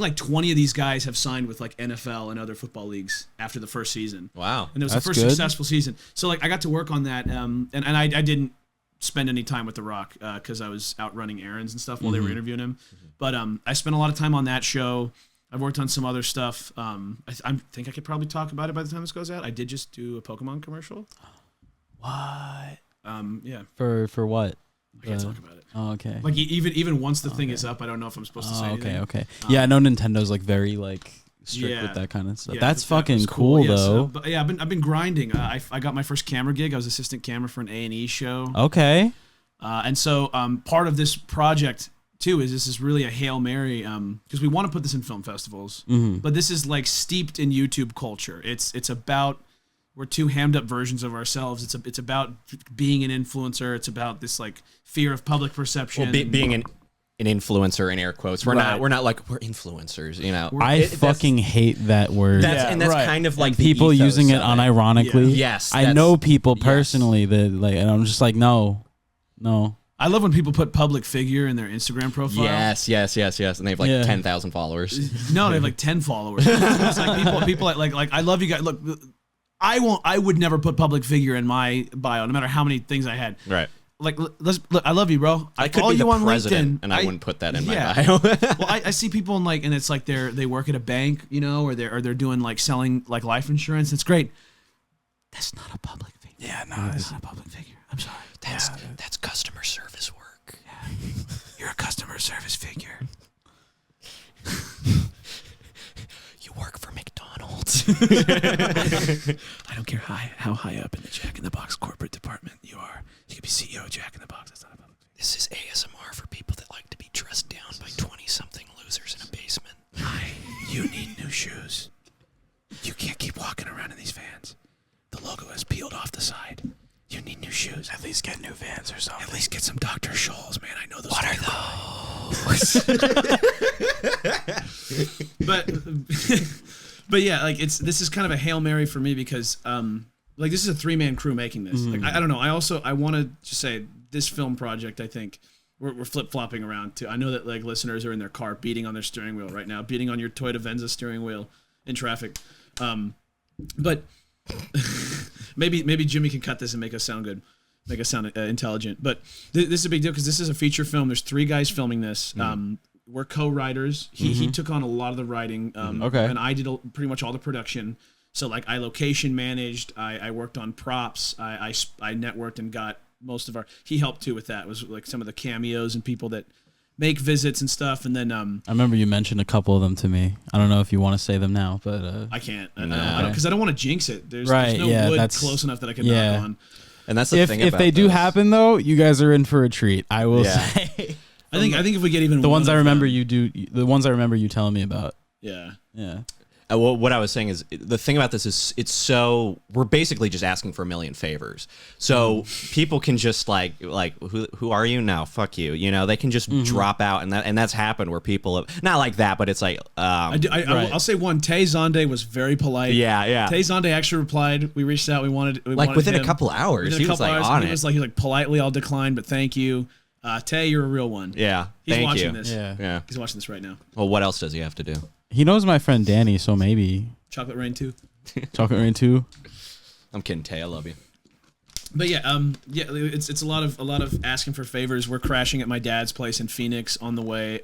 like 20 of these guys have signed with like NFL and other football leagues after the first season. Wow, and it was the first successful season. So like I got to work on that, and I didn't spend any time with The Rock because I was out running errands and stuff while they were interviewing him, but I spent a lot of time on that show. I've worked on some other stuff. I think I could probably talk about it by the time this goes out. I did just do a Pokemon commercial. What? Yeah. For what? I can't talk about it. Oh, okay. Like even once the thing is up, I don't know if I'm supposed to say anything. Okay. Yeah, I know Nintendo's like very like strict with that kind of stuff. That's fucking cool though. But yeah, I've been grinding. I got my first camera gig. I was assistant camera for an A&E show. Okay. And so part of this project too is this is really a Hail Mary because we want to put this in film festivals, but this is like steeped in YouTube culture. It's about, we're two hammed up versions of ourselves. It's about being an influencer. It's about this like fear of public perception. Well, being an influencer in air quotes. We're not like we're influencers, you know. I fucking hate that word. That's kind of like and people using it unironically. Yeah. Yes, I know people personally that like, and I'm just like, no. I love when people put public figure in their Instagram profile. Yes. And they have like 10,000 followers. No, they have like 10 followers. It's like people like I love you guys. Look, I would never put public figure in my bio, no matter how many things I had. Right. Like, look, I love you, bro. I could be the president, and I wouldn't put that in my bio. Well, I see people in like, and it's like they work at a bank, you know, or they're doing like selling like life insurance. It's great. That's not a public figure. Yeah, no, it's not a public figure. I'm sorry. That's customer service work. Yeah. You're a customer service figure. You work for McDonald's. I don't care how high up in the Jack in the Box corporate department you are. You could be CEO of Jack in the Box. That's not a public figure. This is ASMR for people that like to be dressed down by 20-something losers in a basement. Hi, you need new shoes. You can't keep walking around in these Vans. The logo is peeled off the side. You need new shoes. At least get new Vans or something. At least get some Dr. Scholl's, man. I know those. What are those? But yeah, like this is kind of a Hail Mary for me because like this is a 3-man crew making this. Like I don't know. I want to just say this film project. I think we're flip flopping around too. I know that like listeners are in their car beating on their steering wheel right now, beating on your Toyota Venza steering wheel in traffic. But maybe Jimmy can cut this and make us sound good, make us sound intelligent. But this is a big deal because this is a feature film. There's 3 guys filming this. We're co-writers. He took on a lot of the writing, and I did pretty much all the production. So like I location managed, I worked on props, I networked and got most of our. He helped too with that. It was like some of the cameos and people that make visits and stuff. And then I remember you mentioned a couple of them to me. I don't know if you want to say them now, but I can't. Because I don't want to jinx it. There's no wood close enough that I can knock on. And that's the thing. If they do happen, though, you guys are in for a treat. I will say. I think if we get even the ones I remember the ones I remember you telling me about. Yeah. Well, what I was saying is the thing about this is we're basically just asking for a million favors. So people can just like who are you? No, fuck you. You know, they can just drop out, and that's happened where people have, not like that, but it's like I'll say one. Tay Zonde was very polite. Yeah. Tay Zonde actually replied. We reached out. We wanted within him. a couple hours. He was like on it. He was like politely, I'll decline, but thank you. Tay, you're a real one. Yeah, he's thank watching you. this. Yeah, he's watching this right now. Well, what else does he have to do? He knows my friend Danny, so maybe Chocolate Rain 2. Chocolate Rain 2. I'm kidding, Tay. I love you. But it's a lot of asking for favors. We're crashing at my dad's place in Phoenix on the way.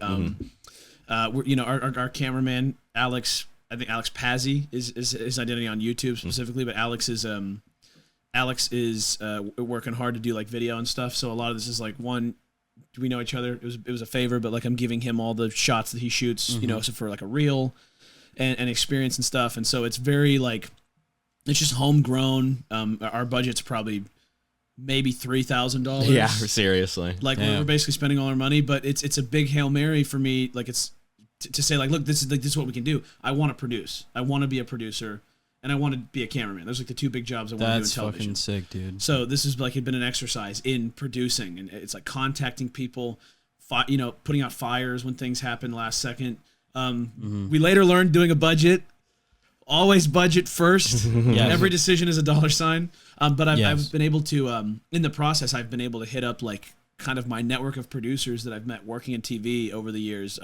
Our cameraman Alex, I think Alex Pazzi is his identity on YouTube specifically, but Alex is working hard to do like video and stuff. So a lot of this is like, one, do we know each other? It was a favor, but like I'm giving him all the shots that he shoots, so for like a reel and experience and stuff. And so it's very like, it's just homegrown. Our budget's probably maybe $3,000. Yeah, seriously. Like we're basically spending all our money, but it's a big Hail Mary for me. Like it's to say like, look, this is what we can do. I want to produce. I want to be a producer. And I want to be a cameraman. Those are like the two big jobs I want to do in television. That's fucking sick, dude. So this is like, it had been an exercise in producing, and it's like contacting people, putting out fires when things happen last second. We later learned doing a budget, always budget first. Every decision is a dollar sign. But I've been able to, in the process, I've been able to hit up like kind of my network of producers that I've met working in TV over the years.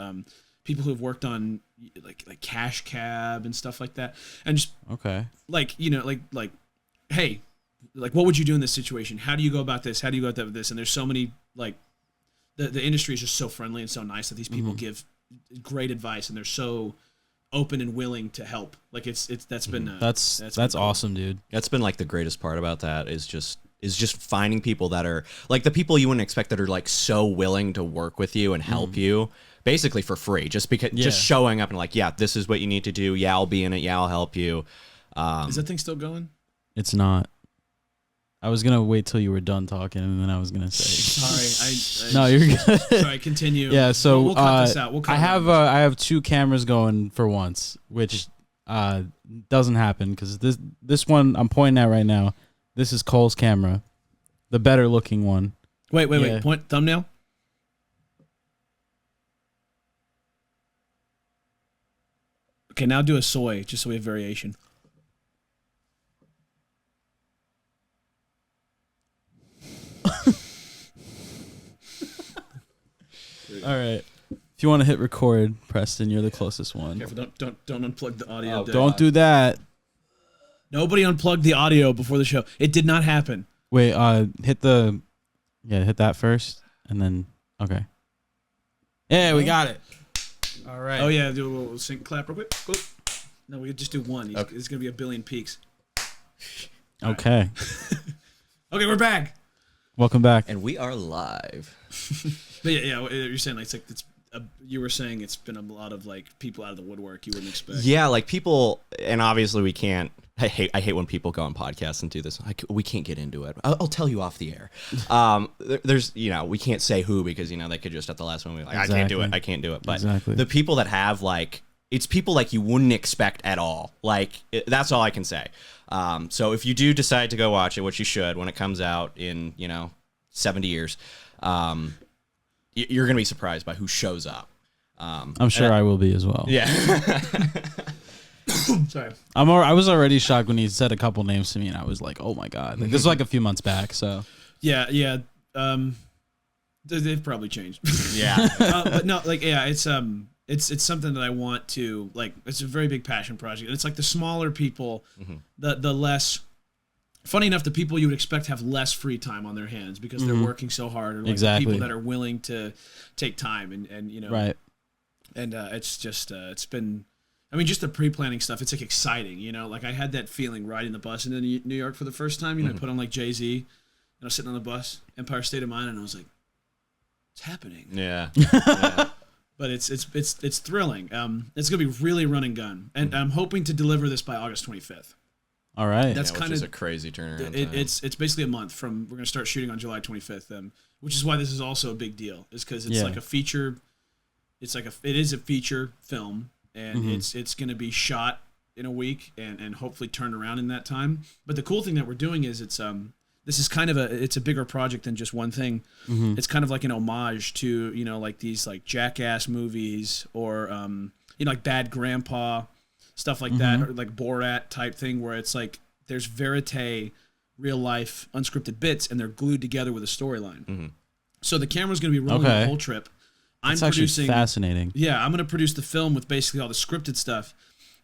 People who have worked on like Cash Cab and stuff like that, and just hey, like what would you do in this situation? How do you go about this? How do you go about this? And there's so many like the industry is just so friendly and so nice that these people give great advice, and they're so open and willing to help. Like that's been that's cool. awesome, dude. That's been like the greatest part about that is just finding people that are like the people you wouldn't expect that are like so willing to work with you and help you basically for free, just because just showing up and like, yeah, this is what you need to do. Yeah, I'll be in it. Yeah, I'll help you. Is that thing still going? It's not. I was gonna wait till you were done talking, and then I was gonna say. Sorry, no, you're good. Sorry, continue. Yeah, so we'll cut this out. I have two cameras going for once, which doesn't happen because this one I'm pointing at right now. This is Cole's camera, the better looking one. Wait. Point thumbnail. Okay, now do a soy, just so we have variation. All right. If you want to hit record, Preston, you're the closest one. Careful, don't unplug the audio. Don't do that. Nobody unplugged the audio before the show. It did not happen. Wait, hit that first, and then okay. Yeah, we got it. All right. Oh yeah, do a little sync clap real quick. Oop. No, we just do one. It's gonna be a billion peaks. Okay. Okay, we're back. Welcome back. And we are live. But yeah, you're saying like you were saying it's been a lot of like people out of the woodwork you wouldn't expect. Yeah, like people, and obviously we can't. I hate when people go on podcasts and do this. We can't get into it. I'll tell you off the air. There's we can't say who because they could just at the last one be like, exactly. I can't do it. But the people that have like, it's people like you wouldn't expect at all. Like that's all I can say. So if you do decide to go watch it, which you should when it comes out in 70 years, you're gonna be surprised by who shows up. I'm sure I will be as well. Yeah. Sorry. I was already shocked when he said a couple names to me, and I was like, "Oh my god!" Like, this was like a few months back. So yeah. They've probably changed. Yeah. But no, like it's something that I want to like. It's a very big passion project. It's like the smaller people, the less. Funny enough, the people you would expect have less free time on their hands because they're working so hard. Or like the people that are willing to take time and right. And it's just it's been. I mean, just the pre-planning stuff, it's like exciting, like I had that feeling riding the bus into New York for the first time, I put on like Jay-Z, and I was sitting on the bus, Empire State of Mind, and I was like, "It's happening." Yeah. But it's thrilling. It's gonna be really run and gun, and I'm hoping to deliver this by August 25th. All right. That's which is a crazy turnaround. It's basically a month from. We're gonna start shooting on July 25th, which is why this is also a big deal. Is because it's like a feature. It is a feature film, and it's gonna be shot in a week and hopefully turned around in that time. But the cool thing that we're doing is this is kind of it's a bigger project than just one thing. It's kind of like an homage to, like these like Jackass movies or, like Bad Grandpa, stuff like that, or like Borat type thing where it's like there's verite, real life, unscripted bits, and they're glued together with a storyline. So the camera's going to be rolling the whole trip. That's actually fascinating. Yeah, I'm going to produce the film with basically all the scripted stuff.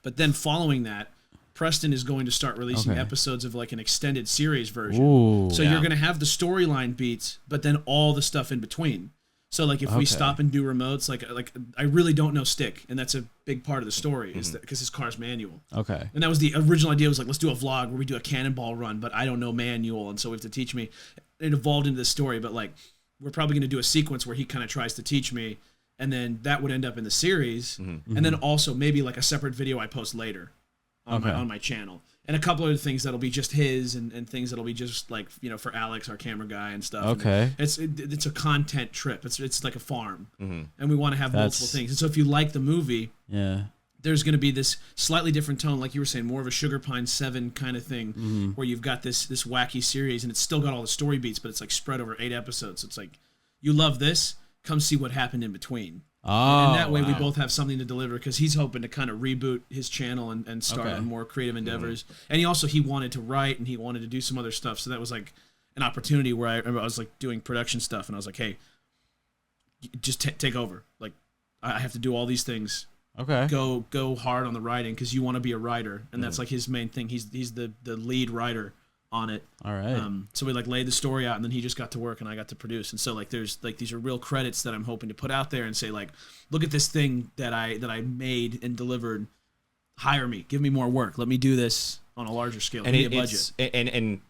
But then following that, Preston is going to start releasing episodes of like an extended series version. Ooh, so you're going to have the storyline beats, but then all the stuff in between. So like if we stop and do remotes, like I really don't know stick, and that's a big part of the story is that because his car's manual. Okay. And that was the original idea, was like, let's do a vlog where we do a cannonball run, but I don't know manual, and so we have to teach me. It evolved into the story, but like we're probably going to do a sequence where he kind of tries to teach me, and then that would end up in the series, and then also maybe like a separate video I post later on my channel, and a couple other things that'll be just his, and things that'll be just like for Alex, our camera guy, and stuff. Okay. And it's a content trip. It's like a farm, and we want to have multiple things. And so if you like the movie, there's going to be this slightly different tone, like you were saying, more of a Sugar Pine 7 kind of thing, where you've got this wacky series, and it's still got all the story beats, but it's like spread over 8 episodes. So it's like, you love this, come see what happened in between. And that way we both have something to deliver, because he's hoping to kind of reboot his channel and start on more creative endeavors. And he wanted to write, and he wanted to do some other stuff. So that was like an opportunity where I was like doing production stuff, and I was like, hey, just take over. Like, I have to do all these things. Okay. Go hard on the writing, because you want to be a writer, and that's like his main thing. He's the lead writer on it. All right. So we like laid the story out, and then he just got to work, and I got to produce. And so like there's like these are real credits that I'm hoping to put out there and say like, look at this thing that I made and delivered. Hire me, give me more work. Let me do this on a larger scale. And give me a budget. And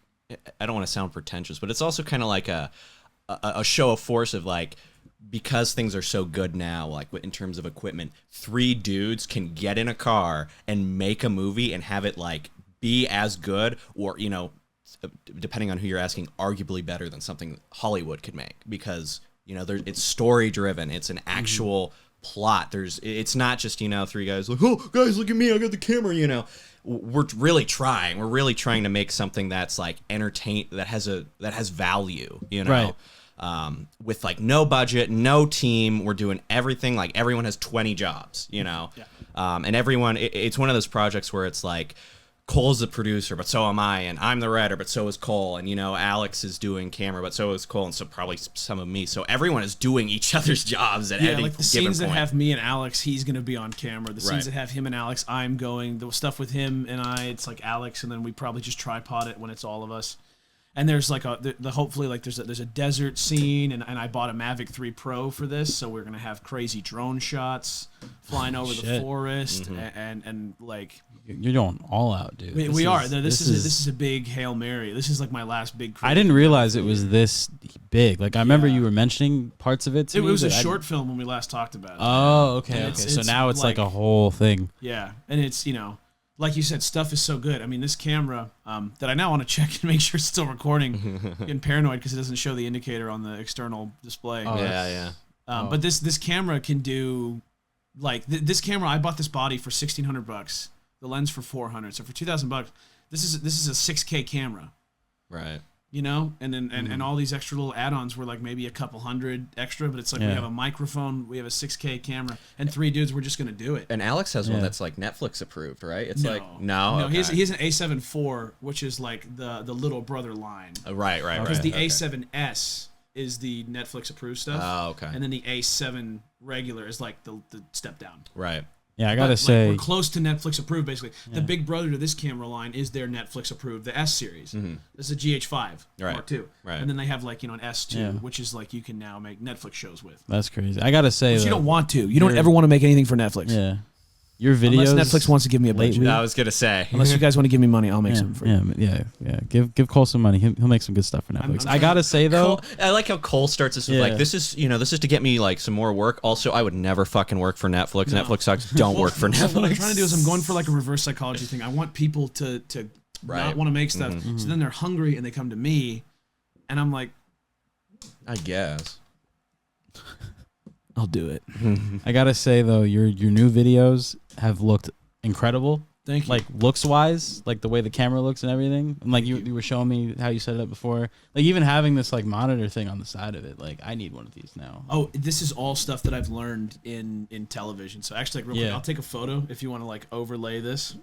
I don't want to sound pretentious, but it's also kind of like a show of force of like, because things are so good now, like in terms of equipment, 3 dudes can get in a car and make a movie and have it like be as good, or depending on who you're asking, arguably better than something Hollywood could make, because it's story driven. It's an actual plot. It's not just 3 guys like, oh guys, look at me, I got the camera. We're really trying. We're really trying to make something that's like entertain, that has value. Right. With like no budget, no team. We're doing everything. Like everyone has 20 jobs. And everyone. It's one of those projects where it's like, Cole's the producer, but so am I, and I'm the writer, but so is Cole, and Alex is doing camera, but so is Cole, and so probably some of me. So everyone is doing each other's jobs at any like the given scenes that point. have me and Alex, he's going to be on camera. The scenes that have him and Alex, I'm going. The stuff with him and I, it's like Alex, and then we probably just tripod it when it's all of us. And there's like hopefully like there's a desert scene, and I bought a Mavic 3 Pro for this, so we're gonna have crazy drone shots flying over the forest, and like you're going all out, dude. We are. This is a big Hail Mary. This is like my last big. I didn't realize it was this big. Like I remember you were mentioning parts of it. To it me, was a short film when we last talked about it. Oh, okay. So now it's like a whole thing. Yeah, and it's like you said, stuff is so good. I mean, this camera that I now want to check and make sure it's still recording. Getting paranoid because it doesn't show the indicator on the external display. Oh, yeah. But this camera can do, like, this camera, I bought this body for $1,600. The lens for $400. So for $2,000, this is a 6K camera. Right. And then and all these extra little add-ons were like maybe a couple hundred extra, but it's like we have a microphone, we have a 6K camera, and 3 dudes, we're just gonna do it. And Alex has one that's like Netflix approved, right? It's no, okay. He has an A7 IV, which is like the little brother line. Right. Because the A7S is the Netflix approved stuff. Oh, okay. And then the A7 regular is like the step down. Right. Yeah, I gotta say, we're close to Netflix approved. Basically, the big brother to this camera line is their Netflix approved, the S series. This is a GH5 Mark II, and then they have like an S2, which is like you can now make Netflix shows with. That's crazy. I gotta say, you don't want to. You don't ever want to make anything for Netflix. Yeah. your videos. Unless Netflix wants to give me a budget. lately- I was gonna say. Unless you guys want to give me money, I'll make something for you. Yeah. Give Cole some money. He'll make some good stuff for Netflix. I gotta say though, I like how Cole starts this with like, this is to get me like some more work. Also, I would never fucking work for Netflix. No. Netflix sucks. Don't work for Netflix. What I'm trying to do is I'm going for like a reverse psychology thing. I want people to not want to make stuff. So then they're hungry and they come to me, and I'm like, I guess. I'll do it. I gotta say though, your new videos have looked incredible. Thank you. Like looks wise, like the way the camera looks and everything. And like you were showing me how you set it up before. Like even having this like monitor thing on the side of it. Like I need one of these now. Oh, this is all stuff that I've learned in television. So actually, like real quick, I'll take a photo if you want to like overlay this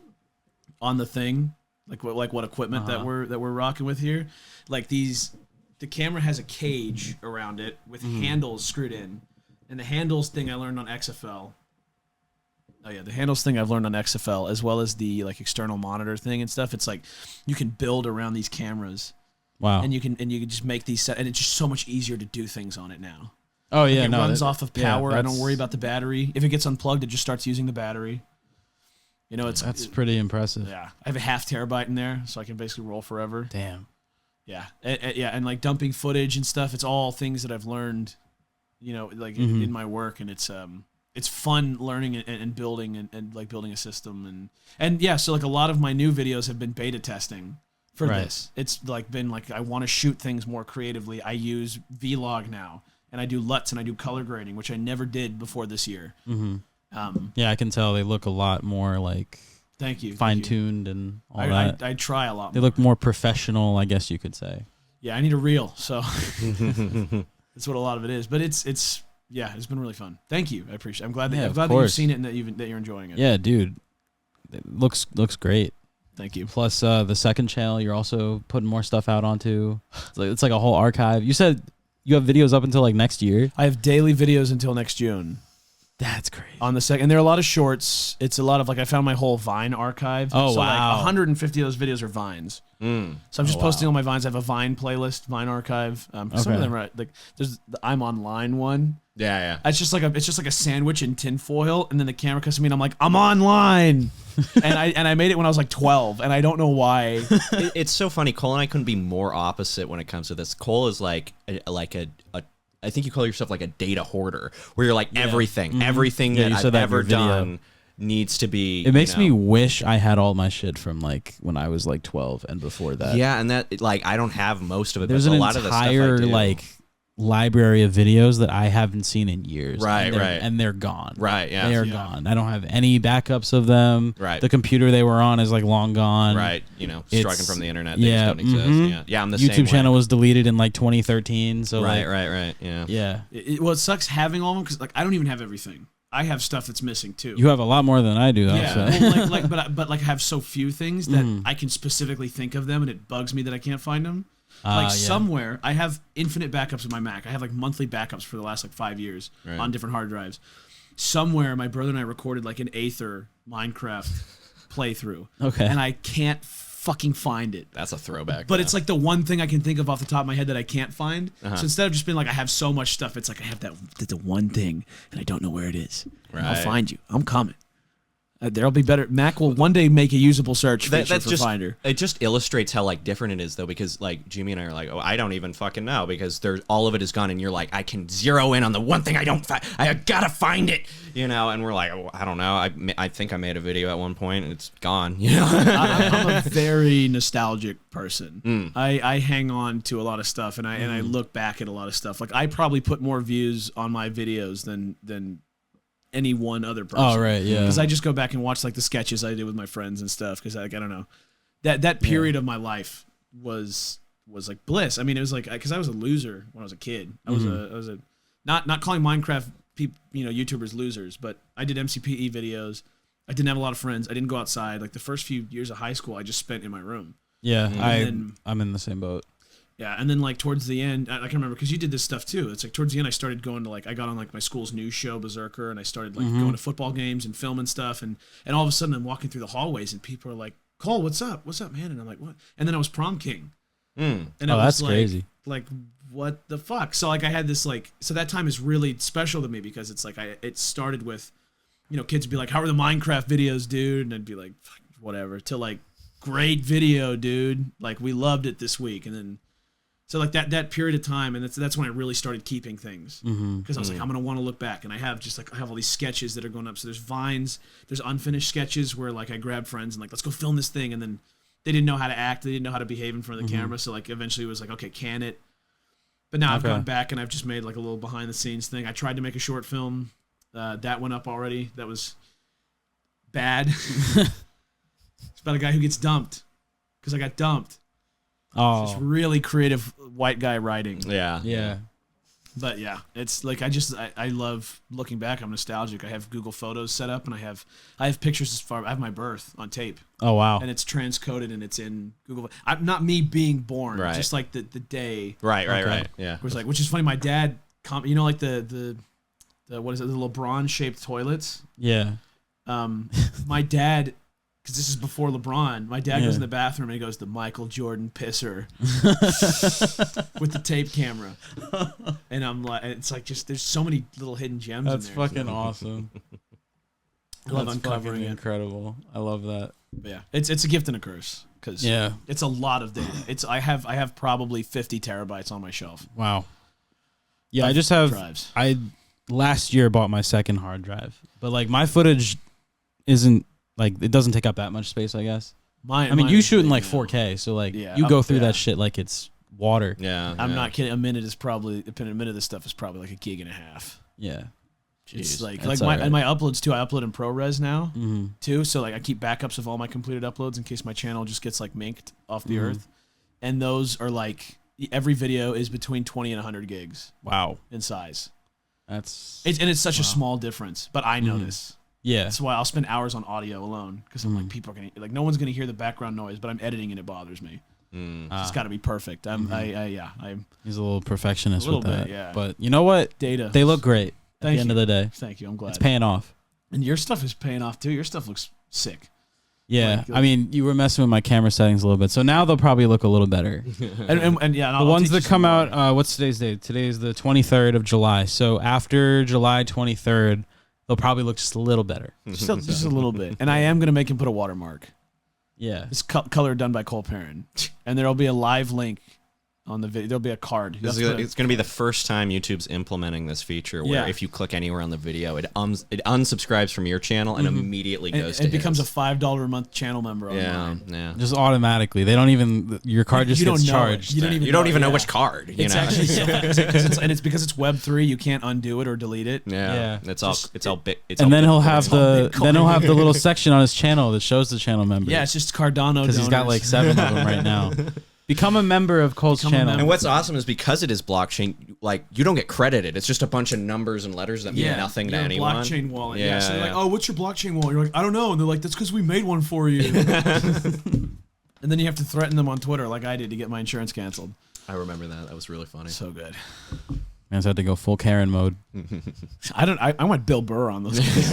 on the thing, like what equipment that we're rocking with here. Like the camera has a cage around it with handles screwed in, and the handles thing I learned on XFL. Oh yeah, the handles thing I've learned on XFL, as well as the like external monitor thing and stuff. It's like you can build around these cameras. Wow. And you can just make these and it's just so much easier to do things on it now. Oh yeah, It runs off of power. I don't worry about the battery. If it gets unplugged, it just starts using the battery. You know, that's pretty impressive. Yeah, I have a 0.5 terabyte in there, so I can basically roll forever. Damn. Yeah, and like dumping footage and stuff. It's all things that I've learned, you know, like in my work, and it's fun learning and building and like building a system and yeah. So like a lot of my new videos have been beta testing for this. It's like been like I want to shoot things more creatively. I use Vlog now, and I do LUTs and I do color grading, which I never did before this year. Yeah, I can tell they look a lot more like Thank you. fine-tuned and all that. I try a lot They more. look more professional, I guess you could say. Yeah, I need a reel, so that's what a lot of it is. But it's been really fun. Thank you. I appreciate it. I'm glad that you've seen it and that you're enjoying it. Yeah, dude. It looks great. Thank you. Plus the second channel you're also putting more stuff out onto. It's like a whole archive. You said you have videos up until like next year? I have daily videos until next June. That's great. On the second, and there are a lot of shorts. It's a lot of like I found my whole Vine archive. Oh, so wow. Like 150 of those videos are Vines. So I'm just posting all my Vines. I have a Vine playlist, Vine archive. Some of them are like there's the I'm online one. Yeah. It's just like a sandwich in tinfoil, and then the camera comes to me, and I'm like, I'm online, and I made it when I was like 12, and I don't know why. It's so funny. Cole and I couldn't be more opposite when it comes to this. Cole is like a I think you call yourself like a data hoarder, where you're like everything that I've ever done needs to be. It makes me wish I had all my shit from like when I was like 12 and before that. Yeah, and that like I don't have most of it. There's but an a lot of the stuff I entire do. like library of videos that I haven't seen in years. Right, and they're gone. Right, yeah. They are gone. I don't have any backups of them. Right. The computer they were on is like long gone. Right, striking from the internet. They Yeah, just don't exist. Yeah, I'm the same YouTube channel way. was deleted in like 2013. So Right. Yeah. Well, it sucks having all of them because like I don't even have everything. I have stuff that's missing too. You have a lot more than I do. Yeah, well, but I have so few things that I can specifically think of them, and it bugs me that I can't find them. Somewhere, I have infinite backups of my Mac. I have like monthly backups for the last like 5 years on different hard drives. Somewhere, my brother and I recorded like an Aether Minecraft playthrough. Okay. And I can't fucking find it. That's a throwback. But it's like the one thing I can think of off the top of my head that I can't find. So instead of just being like, I have so much stuff, it's like I have the one thing, and I don't know where it is. Right. I'll find you. I'm coming. There'll be better. Mac will one day make a usable search feature that's for just, Finder. It just illustrates how like different it is though, because like Jimmy and I are like, oh, I don't even fucking know, because there's all of it is gone, and you're like, I can zero in on the one thing I don't find. I gotta find it, and we're like, oh, I don't know. I think I made a video at one point, and it's gone. I'm a very nostalgic person. I hang on to a lot of stuff, and I look back at a lot of stuff. Like I probably put more views on my videos than any one other person. Oh, right, yeah. Because I just go back and watch like the sketches I did with my friends and stuff. Because like I don't know, that period of my life was like bliss. I mean, it was like because I was a loser when I was a kid. I was a not calling Minecraft YouTubers losers, but I did MCPE videos. I didn't have a lot of friends. I didn't go outside. Like the first few years of high school, I just spent in my room. Yeah, I'm in the same boat. Yeah, and then like towards the end, I can remember because you did this stuff too. It's like towards the end, I started going to like I got on like my school's news show Berserker, and I started like going to football games and filming stuff, and all of a sudden I'm walking through the hallways and people are like, "Cole, what's up? What's up, man?" And I'm like, "What?" And then I was prom king. And it was that's like, crazy. Like what the fuck? So like I had this like so that time is really special to me because it's like it started with kids would be like, how are the Minecraft videos, dude? And I'd be like, whatever. To like, great video, dude. Like, we loved it this week. And then, so like that period of time, and that's when I really started keeping things. Because I was like, I'm going to want to look back. And I have all these sketches that are going up. So there's Vines, there's unfinished sketches where like I grab friends and like, let's go film this thing. And then they didn't know how to act. They didn't know how to behave in front of the camera. So like eventually it was like, okay, can it? But now I've gone back and I've just made like a little behind the scenes thing. I tried to make a short film. That went up already. That was bad. It's about a guy who gets dumped because I got dumped. Oh, it's just really creative white guy writing. Yeah. But yeah, it's like I love looking back. I'm nostalgic. I have Google Photos set up, and I have pictures as far. I have my birth on tape. Oh wow! And it's transcoded, and it's in Google. Not me being born, just like the day. Right. Yeah. Which is funny. My dad, like the what is it? The LeBron shaped toilets. Yeah. My dad. Because this is before LeBron. My dad goes in the bathroom and he goes, the Michael Jordan pisser with the tape camera. And I'm like, it's like just, there's so many little hidden gems in there. That's fucking awesome. I love uncovering it. Incredible. I love that. But yeah, it's a gift and a curse. Because it's a lot of data. I have probably 50 terabytes on my shelf. Wow. Yeah, I just have drives. I last year bought my second hard drive. But like my footage isn't like, it doesn't take up that much space, I guess. You shoot in like 4K, so like you go through that shit like it's water. Yeah, I'm not kidding. A minute of this stuff is probably like a gig and a half. Yeah, it's like my uploads too. I upload in ProRes now too, so like I keep backups of all my completed uploads in case my channel just gets like minked off the earth. And those are like every video is between 20 and 100 gigs. Wow, in size. It's such a small difference, but I notice. Yeah, that's why I'll spend hours on audio alone because I'm like, people are gonna like, no one's gonna hear the background noise, but I'm editing and it bothers me. It's got to be perfect. He's a little perfectionist with that. Yeah. But you know what? Data. They look great at the end of the day. Thank you. I'm glad it's paying off. And your stuff is paying off too. Your stuff looks sick. Yeah, I mean, you were messing with my camera settings a little bit, so now they'll probably look a little better. and yeah, the ones that come out. What's today's date? Today's the 23rd of July. So after July 23rd. They'll probably look just a little better. Just a little bit. And I am going to make him put a watermark. Yeah. It's color done by Cole Perrine. And there'll be a live link on the video. There'll be a card. It's going to be the first time YouTube's implementing this feature where if you click anywhere on the video, it unsubscribes from your channel and immediately goes to it becomes a $5 a month channel member online. Yeah. Just automatically. They don't even, your card just gets charged. You don't even know which card. It's actually and it's because it's Web3, you can't undo it or delete it. Yeah. It's all big. And then he'll have the little section on his channel that shows the channel members. Yeah, it's just Cardano because he's got like 7 of them right now. Become a member of Cole's channel. And what's awesome is because it is blockchain, like you don't get credited. It's just a bunch of numbers and letters that mean nothing to anyone. Blockchain wallet. Yeah. So they're like, oh, what's your blockchain wallet? You're like, I don't know. And they're like, that's because we made one for you. And then you have to threaten them on Twitter like I did to get my insurance canceled. I remember that. That was really funny. So good. Man's had to go full Karen mode. I want Bill Burr on those guys.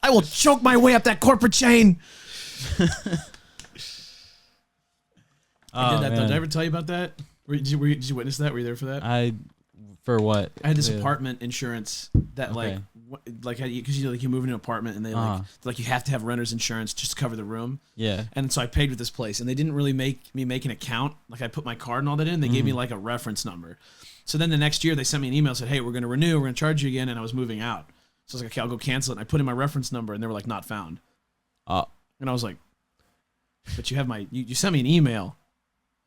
I will choke my way up that corporate chain. I did that though. Did I ever tell you about that? Did you witness that? Were you there for that? For what? I had this apartment insurance that because you move in an apartment and they like you have to have renter's insurance just to cover the room. Yeah. And so I paid with this place and they didn't really make me make an account. Like I put my card and all that in. They gave me like a reference number. So then the next year they sent me an email, said, hey, we're going to renew. We're going to charge you again. And I was moving out. So I was like, okay, I'll go cancel it. And I put in my reference number and they were like, not found. And I was like, but you have you sent me an email.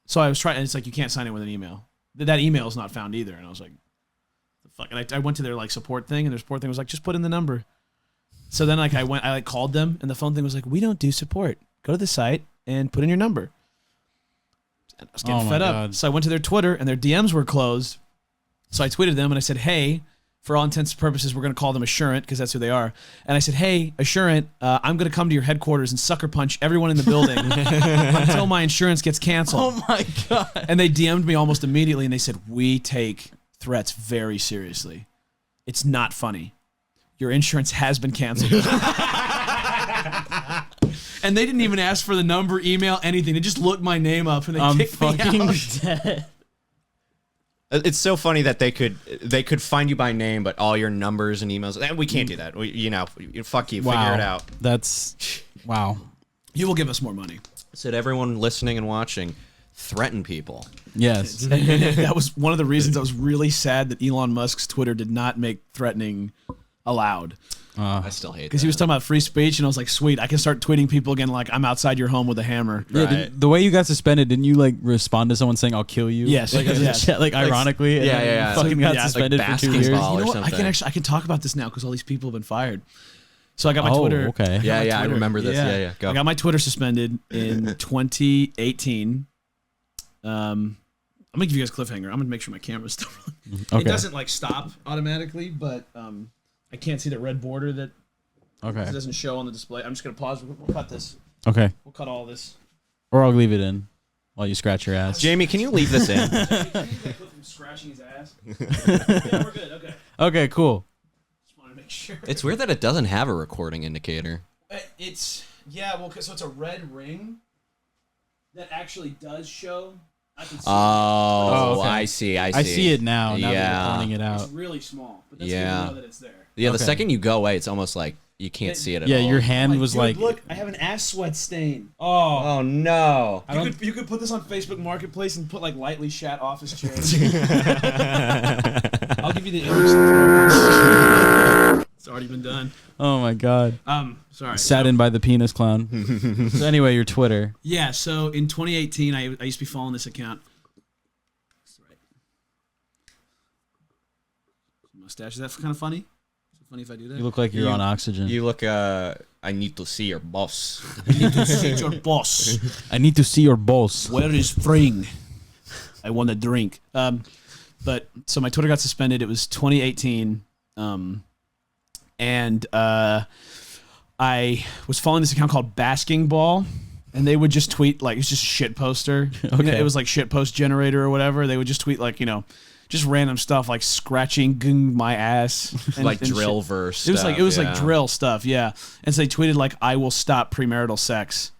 So I was trying, and it's like, you can't sign in with an email. That email is not found either. And I was like, the fuck? And I went to their like support thing, and their support thing was like, just put in the number. So then like I called them, and the phone thing was like, we don't do support. Go to the site and put in your number. And I was getting fed up. So I went to their Twitter, and their DMs were closed. So I tweeted them, and I said, hey, for all intents and purposes, we're going to call them Assurant because that's who they are. And I said, hey, Assurant, I'm going to come to your headquarters and sucker punch everyone in the building until my insurance gets canceled. Oh, my God. And they DM'd me almost immediately, and they said, we take threats very seriously. It's not funny. Your insurance has been canceled. And they didn't even ask for the number, email, anything. They just looked my name up, and they kicked me out. I'm fucking dead. It's so funny that they could find you by name, but all your numbers and emails. And we can't do that. Fuck you. Wow. Figure it out. That's wow. You will give us more money. Said everyone listening and watching, threaten people. Yes. That was one of the reasons I was really sad that Elon Musk's Twitter did not make threatening allowed. I still hate that. Because he was talking about free speech, and I was like, sweet, I can start tweeting people again like, I'm outside your home with a hammer. Yeah, Right. the way you got suspended, didn't you like respond to someone saying "I'll kill you"? Yes, like, as a yes. chat, like ironically. and yeah, then yeah. Fucking got Yeah, like suspended for 2 years. basketball. You know Or what? something. I can talk about this now because all these people have been fired. So I got my Oh, Twitter. okay. Yeah, my I Twitter. remember this. Yeah. Go. I got my Twitter suspended in 2018. I'm gonna give you guys a cliffhanger. I'm gonna make sure my camera's still rolling. Okay. It doesn't like stop automatically, but I can't see the red border that Okay. it doesn't show on the display. I'm just gonna pause. We'll cut this. Okay. We'll cut all this. Or I'll leave it in while you scratch your ass. Jamie, can you leave this in? Scratching his ass. Yeah, we're good. Okay. Okay. Cool. Just wanted to make sure. It's weird that it doesn't have a recording indicator. It's so it's a red ring that actually does show. I can see Oh, okay. I see. I see it now. Now that Yeah. you're pointing it it. out. It's really small, but that's Yeah. good to know that it's there. Yeah, the Okay. second you go away, it's almost like you can't see it at Yeah, all. your hand was Dude, like. look, I have an ass sweat stain. Oh no! You could put this on Facebook Marketplace and put like lightly shat office chairs. I'll give you the image. It's already been done. Oh my god. Sorry. Sat in by the penis clown. So anyway, your Twitter. Yeah, so in 2018, I used to be following this account. That's right. Mustache. Is that kind of funny? Is it funny if I do that? You look like you're on oxygen. You look. I need to see your boss. You need to see your boss. I need to see your balls. Where is Fring? I want a drink. But so my Twitter got suspended. It was 2018. And I was following this account called Basking Ball, and they would just tweet like it's just shit poster. Okay. It was like shit post generator or whatever. They would just tweet like just random stuff like scratching my ass, and, like and drill shit. verse. It was like stuff, drill stuff, yeah. And so they tweeted like, "I will stop premarital sex,"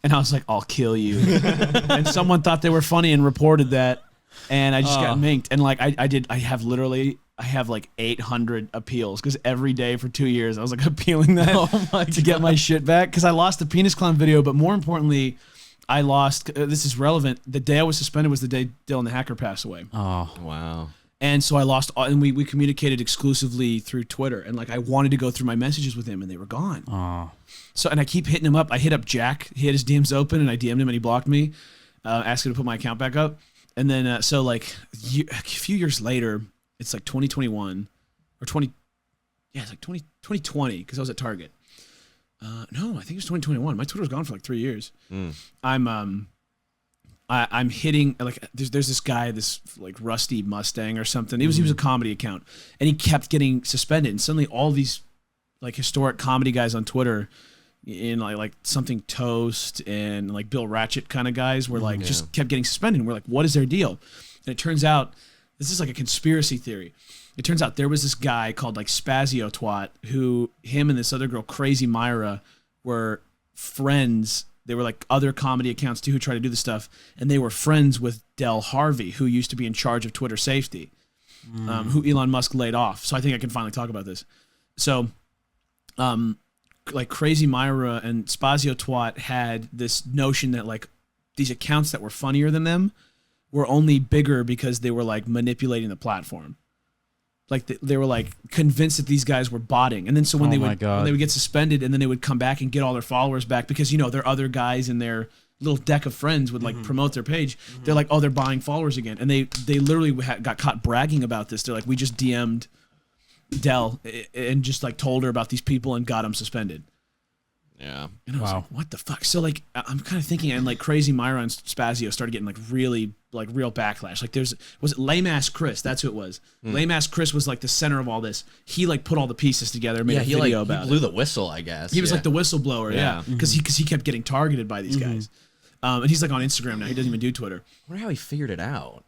and I was like, "I'll kill you." And someone thought they were funny and reported that, and I just got minked. And like I have like 800 appeals because every day for 2 years I was like appealing that to get my shit back because I lost the penis clown video, but more importantly, I lost. This is relevant. The day I was suspended was the day Dylan the Hacker passed away. Oh. Wow. And so I lost, and we communicated exclusively through Twitter. And like I wanted to go through my messages with him, and they were gone. Oh. So and I keep hitting him up. I hit up Jack. He had his DMs open, and I DM'd him, and he blocked me, asking to put my account back up. And then so like a few years later, it's like 2021 or 20. Yeah, it's like 2020 because I was at Target. No, I think it was 2021. My Twitter was gone for like 3 years. I'm hitting like there's this guy, this like Rusty Mustang or something. He was a comedy account, and he kept getting suspended. And suddenly all these like historic comedy guys on Twitter, in like something Toast and like Bill Ratchet kind of guys, were like just kept getting suspended. And we're like, what is their deal? And it turns out this is like a conspiracy theory. It turns out there was this guy called like Spazio Twat who him and this other girl, Crazy Myra, were friends. They were like other comedy accounts too who tried to do this stuff, and they were friends with Del Harvey, who used to be in charge of Twitter safety, who Elon Musk laid off. So I think I can finally talk about this. So, like Crazy Myra and Spazio Twat had this notion that like these accounts that were funnier than them were only bigger because they were like manipulating the platform. Like they were like convinced that these guys were botting, and then so when they would get suspended, and then they would come back and get all their followers back because their other guys in their little deck of friends would like promote their page. They're like, oh, they're buying followers again, and they literally got caught bragging about this. They're like, we just DM'd Del and just like told her about these people and got them suspended. Yeah. And I was like, what the fuck? So like I'm kind of thinking, and like Crazy Myra and Spazio started getting like really like real backlash. Like was it Lame Ass Chris? That's who it was. Lame Ass Chris was like the center of all this. He like put all the pieces together, made a video about he blew the whistle, I guess. He was like the whistleblower, yeah, because he kept getting targeted by these guys. And he's like on Instagram now. He doesn't even do Twitter. I wonder how he figured it out.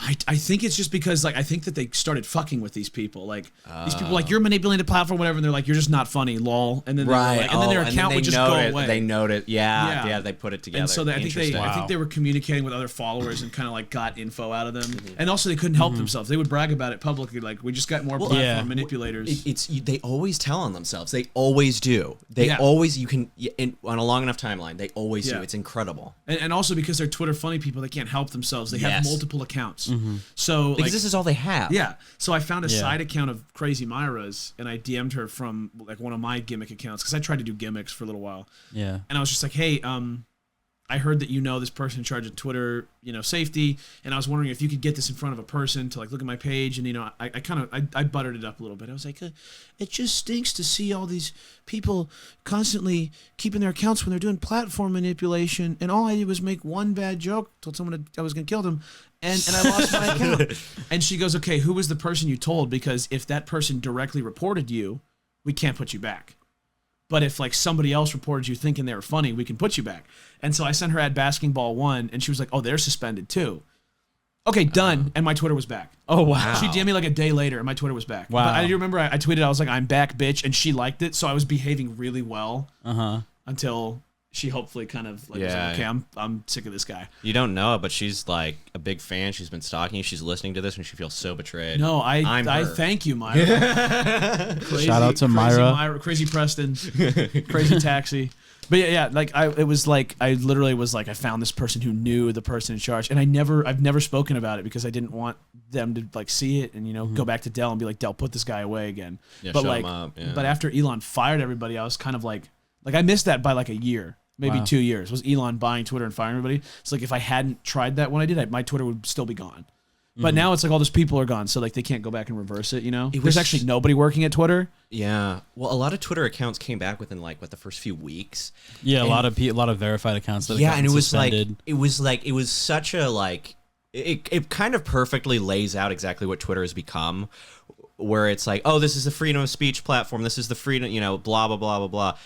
I think it's just because like I think that they started fucking with these people like these people like you're manipulating the platform whatever and they're like you're just not funny lol and then like, and then their account would just go away. They note it. Yeah, they put it together. And so I think they were communicating with other followers and kind of like got info out of them. And also they couldn't help themselves. They would brag about it publicly like we just got more platform manipulators. They always tell on themselves. They always do. They always on a long enough timeline. They always do. It's incredible. And also because they're Twitter funny people, they can't help themselves. They have multiple accounts. So because this is all they have. Yeah. So I found a side account of Crazy Myra's and I DM'd her from like one of my gimmick accounts because I tried to do gimmicks for a little while. Yeah. And I was just like, hey, I heard that this person in charge of Twitter, safety, and I was wondering if you could get this in front of a person to like look at my page, and I buttered it up a little bit. I was like, it just stinks to see all these people constantly keeping their accounts when they're doing platform manipulation, and all I did was make one bad joke, told someone I was gonna kill them, and I lost my account. And she goes, okay, who was the person you told? Because if that person directly reported you, we can't put you back. But if like somebody else reported you thinking they were funny, we can put you back. And so I sent her at Basketball 1, and she was like, oh, they're suspended too. Okay, done. And my Twitter was back. Oh, wow. She DM'd me like a day later, and my Twitter was back. Wow. But I remember I tweeted, I was like, I'm back, bitch. And she liked it, so I was behaving really well until she hopefully kind of like was like, okay, I'm sick of this guy. You don't know it, but she's like a big fan. She's been stalking you. She's listening to this, and she feels so betrayed. No, I thank you, Myra. Shout out to Myra. Crazy Preston, Crazy Taxi. But I literally was like, I found this person who knew the person in charge, and I've never spoken about it because I didn't want them to like see it and go back to Dell and be like, Dell, put this guy away again. Yeah, but shut like, him up. Yeah. but after Elon fired everybody, I was kind of like I missed that by like a year. Maybe 2 years was Elon buying Twitter and firing everybody. It's like if I hadn't tried that when I did, my Twitter would still be gone. But now it's like all those people are gone, so like they can't go back and reverse it. There's actually nobody working at Twitter. Yeah, well, a lot of Twitter accounts came back within like the first few weeks. Yeah, a lot of verified accounts. That and it was suspended. it was such a like it kind of perfectly lays out exactly what Twitter has become, where it's like, oh, this is the freedom of speech platform. This is the freedom, blah blah blah blah blah.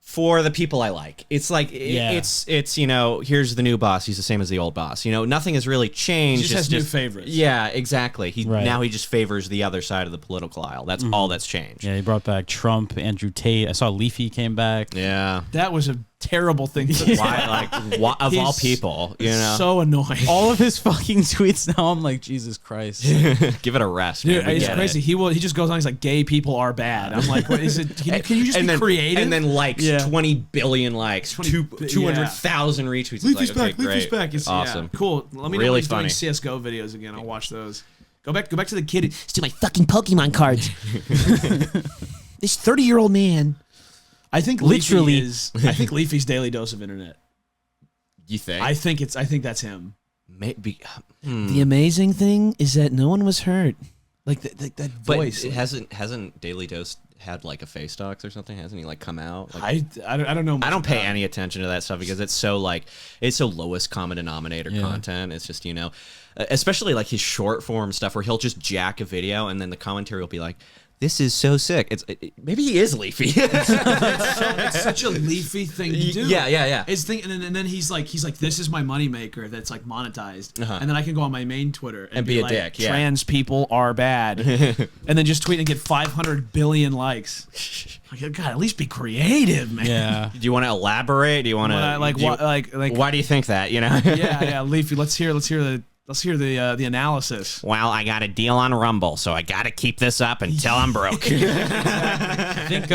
For the people I like. It's like, it's here's the new boss. He's the same as the old boss. Nothing has really changed. He just has new favorites. Yeah, exactly. Now he just favors the other side of the political aisle. That's all that's changed. Yeah, he brought back Trump, Andrew Tate. I saw Leafy came back. Yeah. That was a terrible thing to of all people, so annoying. All of his fucking tweets now, I'm like, Jesus Christ. Give it a rest, dude. Man. It's crazy. He just goes on. He's like, gay people are bad. I'm like, what is it? Can you just be creative? And then likes 20 billion likes, 200,000 retweets. Leafy's like, okay, back. Leafy's back. It's awesome. Cool. Let me know really when he's funny. doing CS:GO videos again. I'll watch those. Go back to the kid. Steal my fucking Pokemon cards. This 30-year-old man. I think Leafy's daily dose of internet. You think? I think that's him. Maybe. The amazing thing is that no one was hurt. Like that voice. But it hasn't Daily Dose had like a face docs or something? Hasn't he like come out? Like, I don't know. I don't pay any attention to that stuff because it's so lowest common denominator content. It's just especially like his short form stuff where he'll just jack a video and then the commentary will be like, this is so sick. Maybe he is Leafy. It's such a Leafy thing to do. Yeah. And then he's like, this is my moneymaker that's like monetized. And then I can go on my main Twitter and be a like, dick. Yeah. Trans people are bad. And then just tweet and get 500 billion likes. Like, God, at least be creative, man. Yeah. Do you want to elaborate? Do you want to why do you think that? Yeah, Leafy. Let's hear the analysis. Well, I got a deal on Rumble, so I got to keep this up until I'm broke. I think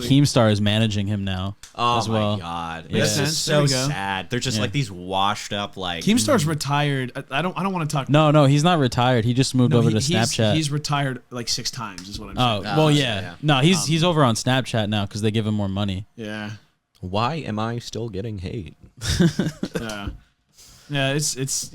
Keemstar is managing him now as well. Oh my God, Yeah. this is so sad. They're just like these washed up like. Keemstar's retired. I don't want to talk. No, he's not retired. He just moved over to Snapchat. He's retired like 6 times, is what I'm saying. Oh well, yeah. No, he's over on Snapchat now because they give him more money. Yeah. Why am I still getting hate? Yeah. Yeah, it's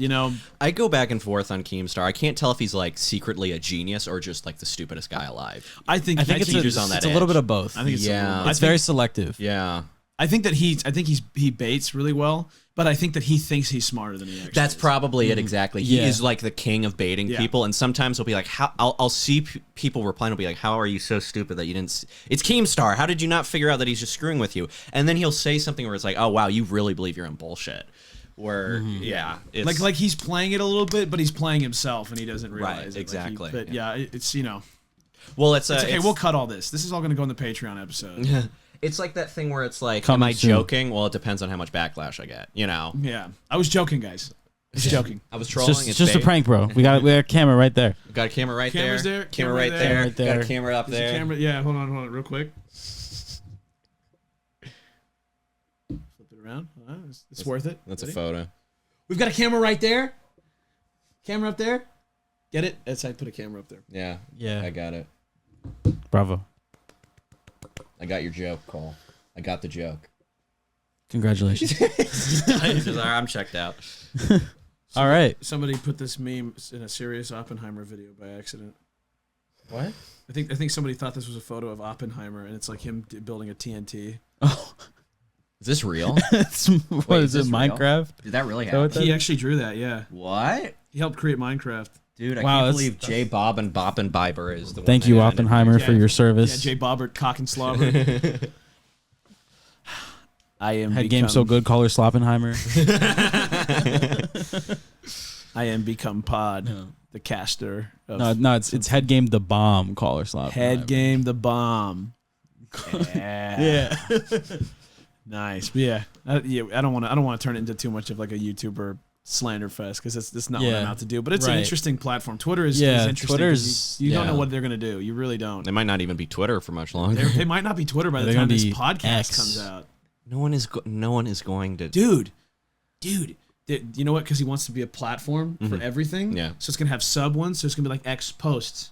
I go back and forth on Keemstar. I can't tell if he's like secretly a genius or just like the stupidest guy alive. I think it's a little bit of both. I think it's very selective. Yeah. I think he baits really well, but I think that he thinks he's smarter than he actually That's is. probably it exactly. He is like the king of baiting people, and sometimes he'll be like, "How?" I'll see people replying. He'll be like, "How are you so stupid that you didn't?" It's Keemstar. How did you not figure out that he's just screwing with you? And then he'll say something where it's like, "Oh wow, you really believe your own bullshit." where yeah, it's like he's playing it a little bit, but he's playing himself and he doesn't realize right, it. exactly. But yeah, it's well, it's okay. We'll cut all this. This is all going to go in the Patreon episode. It's like that thing where it's like, Coming am I soon. joking? Well, it depends on how much backlash I get. Yeah, I was joking, guys. I was joking. I was trolling. It's just a prank, bro. We got a camera right there. Got a camera right Camera's there. there, Camera camera right there. there. Right there. Got a camera up There's a there. camera. Yeah, hold on, real quick. Flip it around. It's worth it. That's Ready? a photo. We've got a camera right there. Camera up there. Get it? That's I put a camera up there. Yeah. Yeah. I got it. Bravo. I got your joke, Cole. I got the joke. Congratulations. I'm checked out. All right. Somebody put this meme in a serious Oppenheimer video by accident. What? I think somebody thought this was a photo of Oppenheimer, and it's like him building a TNT. Oh, Is this real? what Wait, is is it? this real? Minecraft? Did that really Is that what happen? that He is? actually drew that. Yeah, What? he helped create Minecraft. Dude, I Wow, can't that's- believe J. Bob and Biber is the one. Thank that you, ended- Oppenheimer, for Yeah. your Yeah, service. Jay Bobbert, cock and slobber. I am Head game so good, call her Sloppenheimer. I am become Pod, No. the caster. Of No, it's head game the bomb, call her Sloppenheimer. Head game, the bomb. Yeah. Yeah. Nice. But yeah, I don't want to turn it into too much of like a YouTuber slander fest because that's not what Yeah. I'm out to do. But it's an Right. interesting platform. Twitter is Yeah, interesting. 'cause Twitter's- you don't yeah. know what they're gonna do. You really don't. They might not even be Twitter for much longer. They might not be Twitter by the They're time gonna this be podcast X. comes out. No one is going to. Dude. You know what? Because he wants to be a platform for everything. Yeah. So it's gonna have sub ones. So it's gonna be like X posts,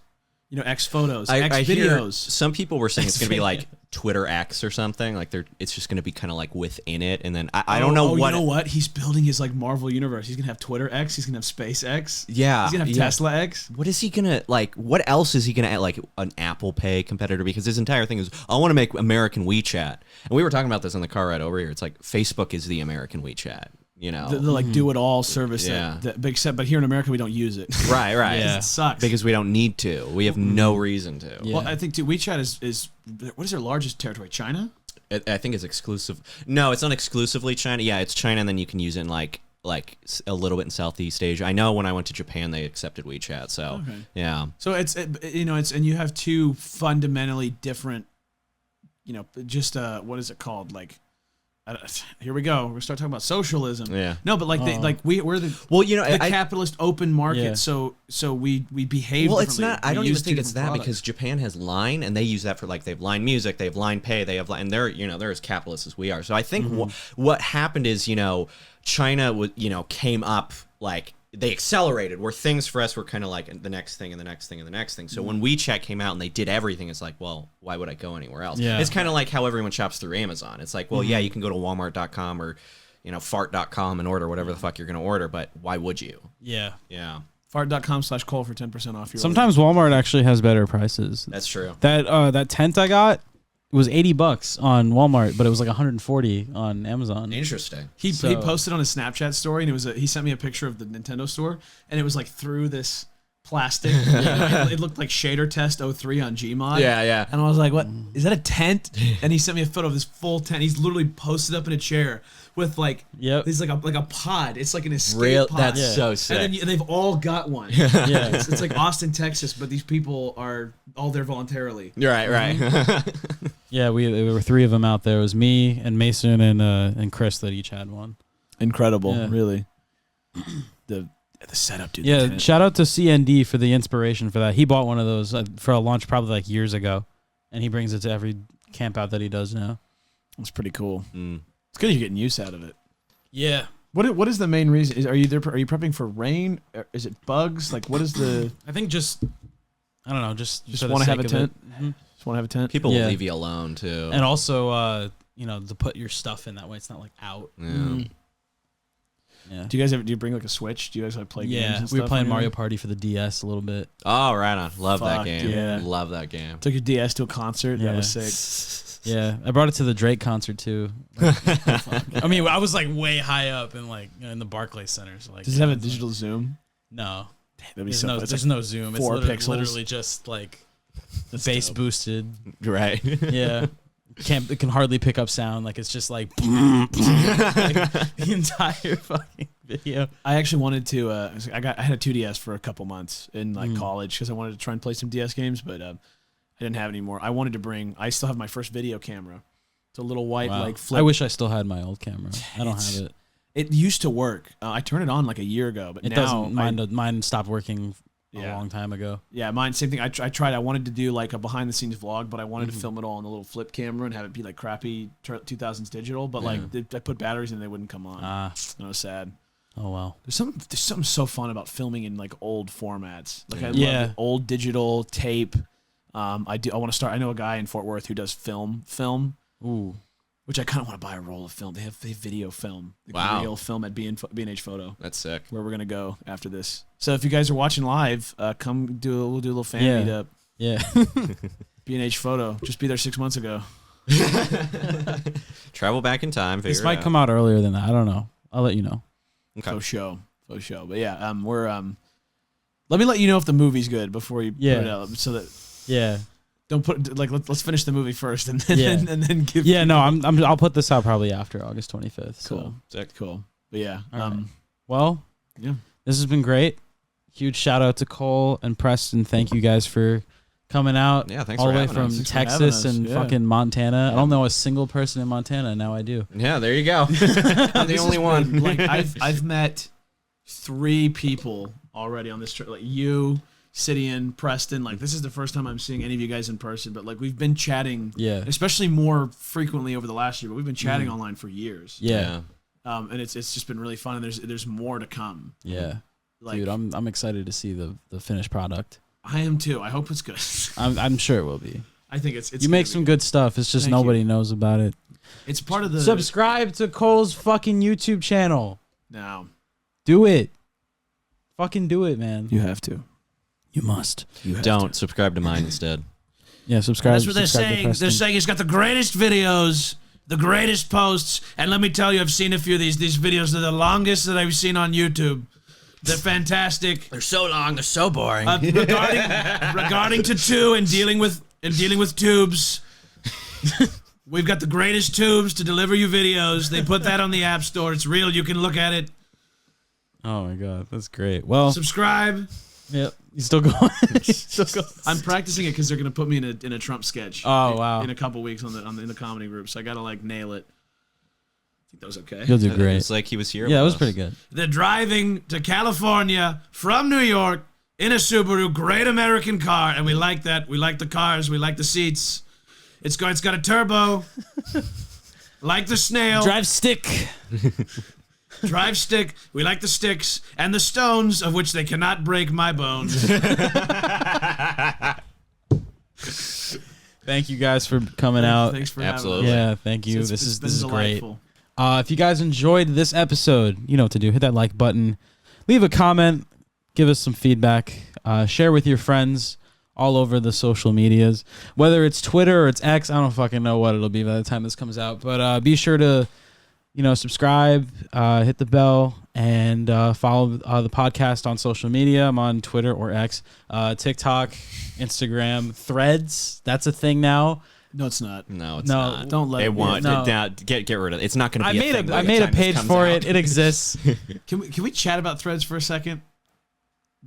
X photos, I X hear videos. some people were saying it's going to be like Twitter X or something. Like it's just going to be kind of like within it. And then I don't know what. You know what? He's building his like Marvel universe. He's gonna have Twitter X. He's gonna have Space X. Yeah. He's gonna have yeah. Tesla X. What is he gonna like? What else is he gonna add? Like an Apple Pay competitor? Because his entire thing is, I want to make American WeChat. And we were talking about this in the car ride over here. It's like Facebook is the American WeChat. You know, The like do it all service. Yeah. That big set, but here in America we don't use it. right. Yeah. It sucks. Because we don't need to. We have no reason to. Yeah. Well, I think too, WeChat is what is their largest territory? China. I think it's exclusive. No, it's not exclusively China. Yeah, it's China, and then you can use it in like a little bit in Southeast Asia. I know when I went to Japan, they accepted WeChat. So Okay. yeah, So it's and you have two fundamentally different, just what is it called? Like, here we go. We're gonna start talking about socialism. yeah. No, but like we're the Well, you know, the I capitalist open market. Yeah. So we behave. well, it's differently. not. I We don't even use think two it's that different because products. Japan has Line, and they use that for like they have Line Music, they have Line Pay, they have Line, and they're as capitalist as we are. So I think what happened is China was came up like. They accelerated where things for us were kind of like the next thing and the next thing and the next thing. So when WeChat came out and they did everything, it's like, well, why would I go anywhere else? Yeah. It's kind of like how everyone shops through Amazon. It's like, well, yeah, you can go to Walmart.com or fart.com and order whatever the fuck you're going to order, but why would you? Yeah. Yeah, Fart.com/Cole for 10% off your Sometimes Walmart actually has better prices. that's true. That tent I got was $80 on Walmart, but it was like $140 on Amazon. Interesting. He So- posted on his Snapchat story, and he sent me a picture of the Nintendo store, and it was like through this plastic. It looked like Shader Test 03 on Gmod. Yeah. And I was like, "What is that? A tent?" And he sent me a photo of this full tent. He's literally posted up in a chair with like, Yep. he's like a pod. It's like an escape Real. pod. That's Yeah. so sick. And then they've all got one. Yeah. It's like Austin, Texas, but these people are all there voluntarily. You're right. Yeah, there were three of them out there. It was me and Mason and Chris that each had one. Incredible, Yeah. really. The setup, dude. the Yeah, tent. shout out to CND for the inspiration for that. He bought one of those for a launch probably like years ago, and he brings it to every camp out that he does now. It's pretty cool. Mm. It's good you're getting use out of it. Yeah. What is the main reason? Are you prepping for rain? Is it bugs? Like, what is the? I think I don't know, just want to have a tent. Mhm. Just want to have a tent. People Yeah. will leave you alone too. And also, to put your stuff in that way, it's not like out. yeah. Mm. Yeah. Do you bring like a Switch? Do you guys like play games? Yeah, And we stuff were playing on Mario your- Party for the DS a little bit. Oh, right on. Love that Fuck, game. yeah. Love that game. Took your DS to a concert. Yeah. That was sick. Yeah, I brought it to the Drake concert too. I mean, I was like way high up in in the Barclays Center. So like, Does it have a digital zoom? No, That'd be there's so. no, It's there's like no zoom. It's 4 literally, pixels. literally just like bass dope. boosted. Right. Yeah, it can hardly pick up sound. Like it's just like, the entire fucking video. I actually wanted to. I had a 2DS for a couple months in like college because I wanted to try and play some DS games, but I didn't have any more. I wanted to bring. I still have my first video camera. It's a little white like flip. I wish I still had my old camera. I don't have it. It used to work. I turned it on like a year ago, but it now doesn't. Mine stopped working a long time ago. Yeah, mine same thing. I tried. I wanted to do like a behind the scenes vlog, but I wanted to film it all on the little flip camera and have it be like crappy 2000s digital. But like I put batteries in, and they wouldn't come on. And I was sad. Oh well. There's something so fun about filming in like old formats. Like I love old digital tape. I want to start. I know a guy in Fort Worth who does film. Ooh. Which I kind of want to buy a roll of film. They have video film. Real film at B&H Photo. That's sick. Where we're gonna go after this. So if you guys are watching live, we'll do a little fan meetup. Yeah. B&H Photo. Just be there 6 months ago. Travel back in time. This might come out earlier than that. I don't know. I'll let you know. Okay. Faux show. But yeah, we're let me let you know if the movie's good before you put it out, so that don't put like let's finish the movie first and then and then give. Yeah, no, I'll put this out probably after August 25th. Cool, so. Cool. But yeah, right. Well, this has been great. Huge shout out to Cole and Preston. Thank you guys for coming out. Yeah, thanks all for the way having from us. Texas and fucking Montana. I don't know a single person in Montana. Now I do. Yeah, there you go. I'm the only one. Like I've met 3 people already on this trip. Like you, Sidian, Preston. Like this is the first time I'm seeing any of you guys in person. But like we've been chatting, especially more frequently over the last year. But we've been chatting online for years. Yeah. And it's just been really fun. And there's more to come. Yeah. Like, dude, I'm excited to see the finished product. I am too. I hope it's good. I'm sure it will be. I think it's you make some good stuff. It's just nobody knows about it. It's part of the subscribe to Cole's fucking YouTube channel. Now, do it. Fucking do it, man. You have to. You must. Don't subscribe to mine instead. Yeah, subscribe. That's what they're saying. They're saying he's got the greatest videos, the greatest posts, and let me tell you, I've seen a few of these. These videos are the longest that I've seen on YouTube. They're fantastic. They're so long. They're so boring. Regarding tattoo and dealing with tubes, we've got the greatest tubes to deliver you videos. They put that on the App Store. It's real. You can look at it. Oh my god, that's great. Well, subscribe. Yep, you still going? I'm practicing it because they're gonna put me in a Trump sketch. Oh wow! In a couple weeks in the comedy group, so I gotta like nail it. I think that was okay. You'll do great. It's like he was here. Yeah, it was pretty good. They're driving to California from New York in a Subaru, great American car, and we like that. We like the cars. We like the seats. It's got a turbo. Like the snail. Drive stick. Drive stick. We like the sticks and the stones, of which they cannot break my bones. Thank you guys for coming out. Thanks for Absolutely. having us. Yeah, thank you. This is great. Delightful. If you guys enjoyed this episode, you know what to do. Hit that like button. Leave a comment. Give us some feedback. Share with your friends all over the social medias. Whether it's Twitter or it's X, I don't fucking know what it'll be by the time this comes out. But be sure to, subscribe, hit the bell, and follow the podcast on social media. I'm on Twitter or X, TikTok, Instagram, Threads. That's a thing now. No, it's not. No, it's not. Don't let it. Want no. Get rid of it. It's not going to be. I made a page for it. It exists. Can we chat about Threads for a second?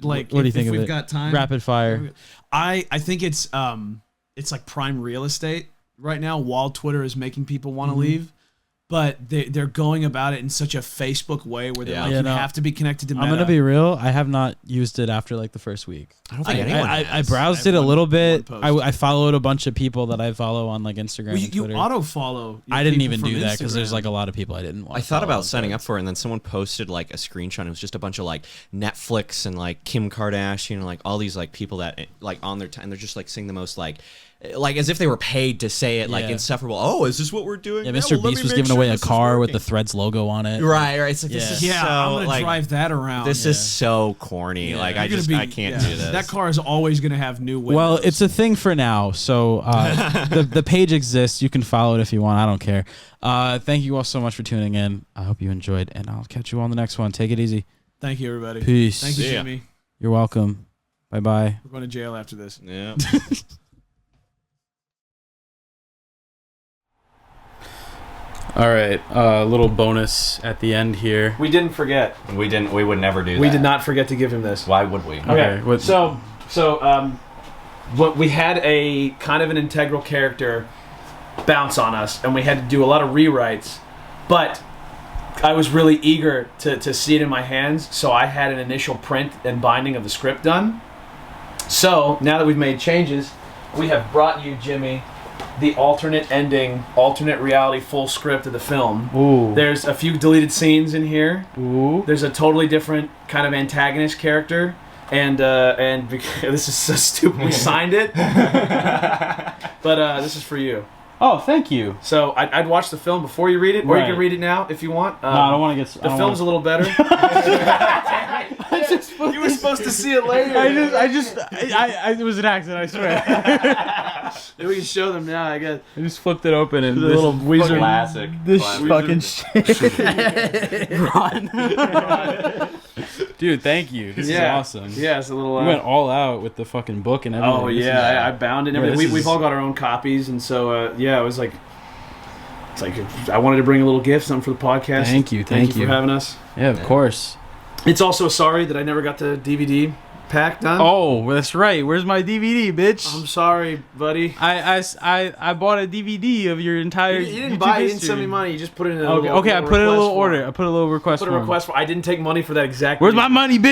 Like, what do you think of it? We've got time. Rapid fire. I think it's like prime real estate right now. While Twitter is making people want to leave. But they're going about it in such a Facebook way where they're you have to be connected to Meta. I'm going to be real. I have not used it after like the first week. I don't think anyone has. I browsed it a little bit. I followed a bunch of people that I follow on like Instagram and Twitter. You auto-follow. I didn't even do that because there's like a lot of people I didn't want. I thought about signing up for it, and then someone posted like a screenshot. It was just a bunch of like Netflix and like Kim Kardashian and like all these like people that like on their time. They're just like saying the most like as if they were paid to say it like insufferable. Oh, is this what we're doing? Yeah, Mr. Beast was giving away a car with the Threads logo on it. Right. It's like this is so, I'm gonna drive that around. This is so corny. Like I can't do this. That car is always gonna have new windows. Well, it's a thing for now. So the page exists. You can follow it if you want. I don't care. Thank you all so much for tuning in. I hope you enjoyed, and I'll catch you on the next one. Take it easy. Thank you, everybody. Peace. Thank you, Jimmy. You're welcome. Bye-bye. We're going to jail after this. Yeah. All right, a little bonus at the end here. We didn't forget. We didn't. We would never do that. We did not forget to give him this. Why would we? Okay. what- So what we had a kind of an integral character bounce on us, and we had to do a lot of rewrites, but I was really eager to see it in my hands, so I had an initial print and binding of the script done. So now that we've made changes, we have brought you, Jimmy, the alternate ending, alternate reality full script of the film. Ooh. There's a few deleted scenes in here. Ooh. There's a totally different kind of antagonist character, and this is so stupid. We signed it, but this is for you. Oh, thank you. So I'd watch the film before you read it, or you can read it now if you want. No, I don't want to get. The film's a little better. You were supposed to see it later. It was an accident, I swear. We can show them now, I guess. I just flipped it open and The little wizard. Classic. This Classic. fucking shit. Ron. Dude, thank you. This is awesome. Yeah, it's a little. We went all out with the fucking book and everything. Oh yeah, I bound it and everything. Yeah, We've all got our own copies, and so yeah, it was like. It's like I wanted to bring a little gift, something for the podcast. Thank you for having us. Yeah, of course. It's also sorry that I never got the DVD pack done. Oh, that's right. Where's my DVD, bitch? I'm sorry, buddy. I bought a DVD of your entire. You didn't YouTube buy it. You history. didn't send me money. You just put it in a Okay, little, okay. I put in a little request order. form. I put a little request. Put a form. request for. I didn't take money for that exact. Where's my money, bitch?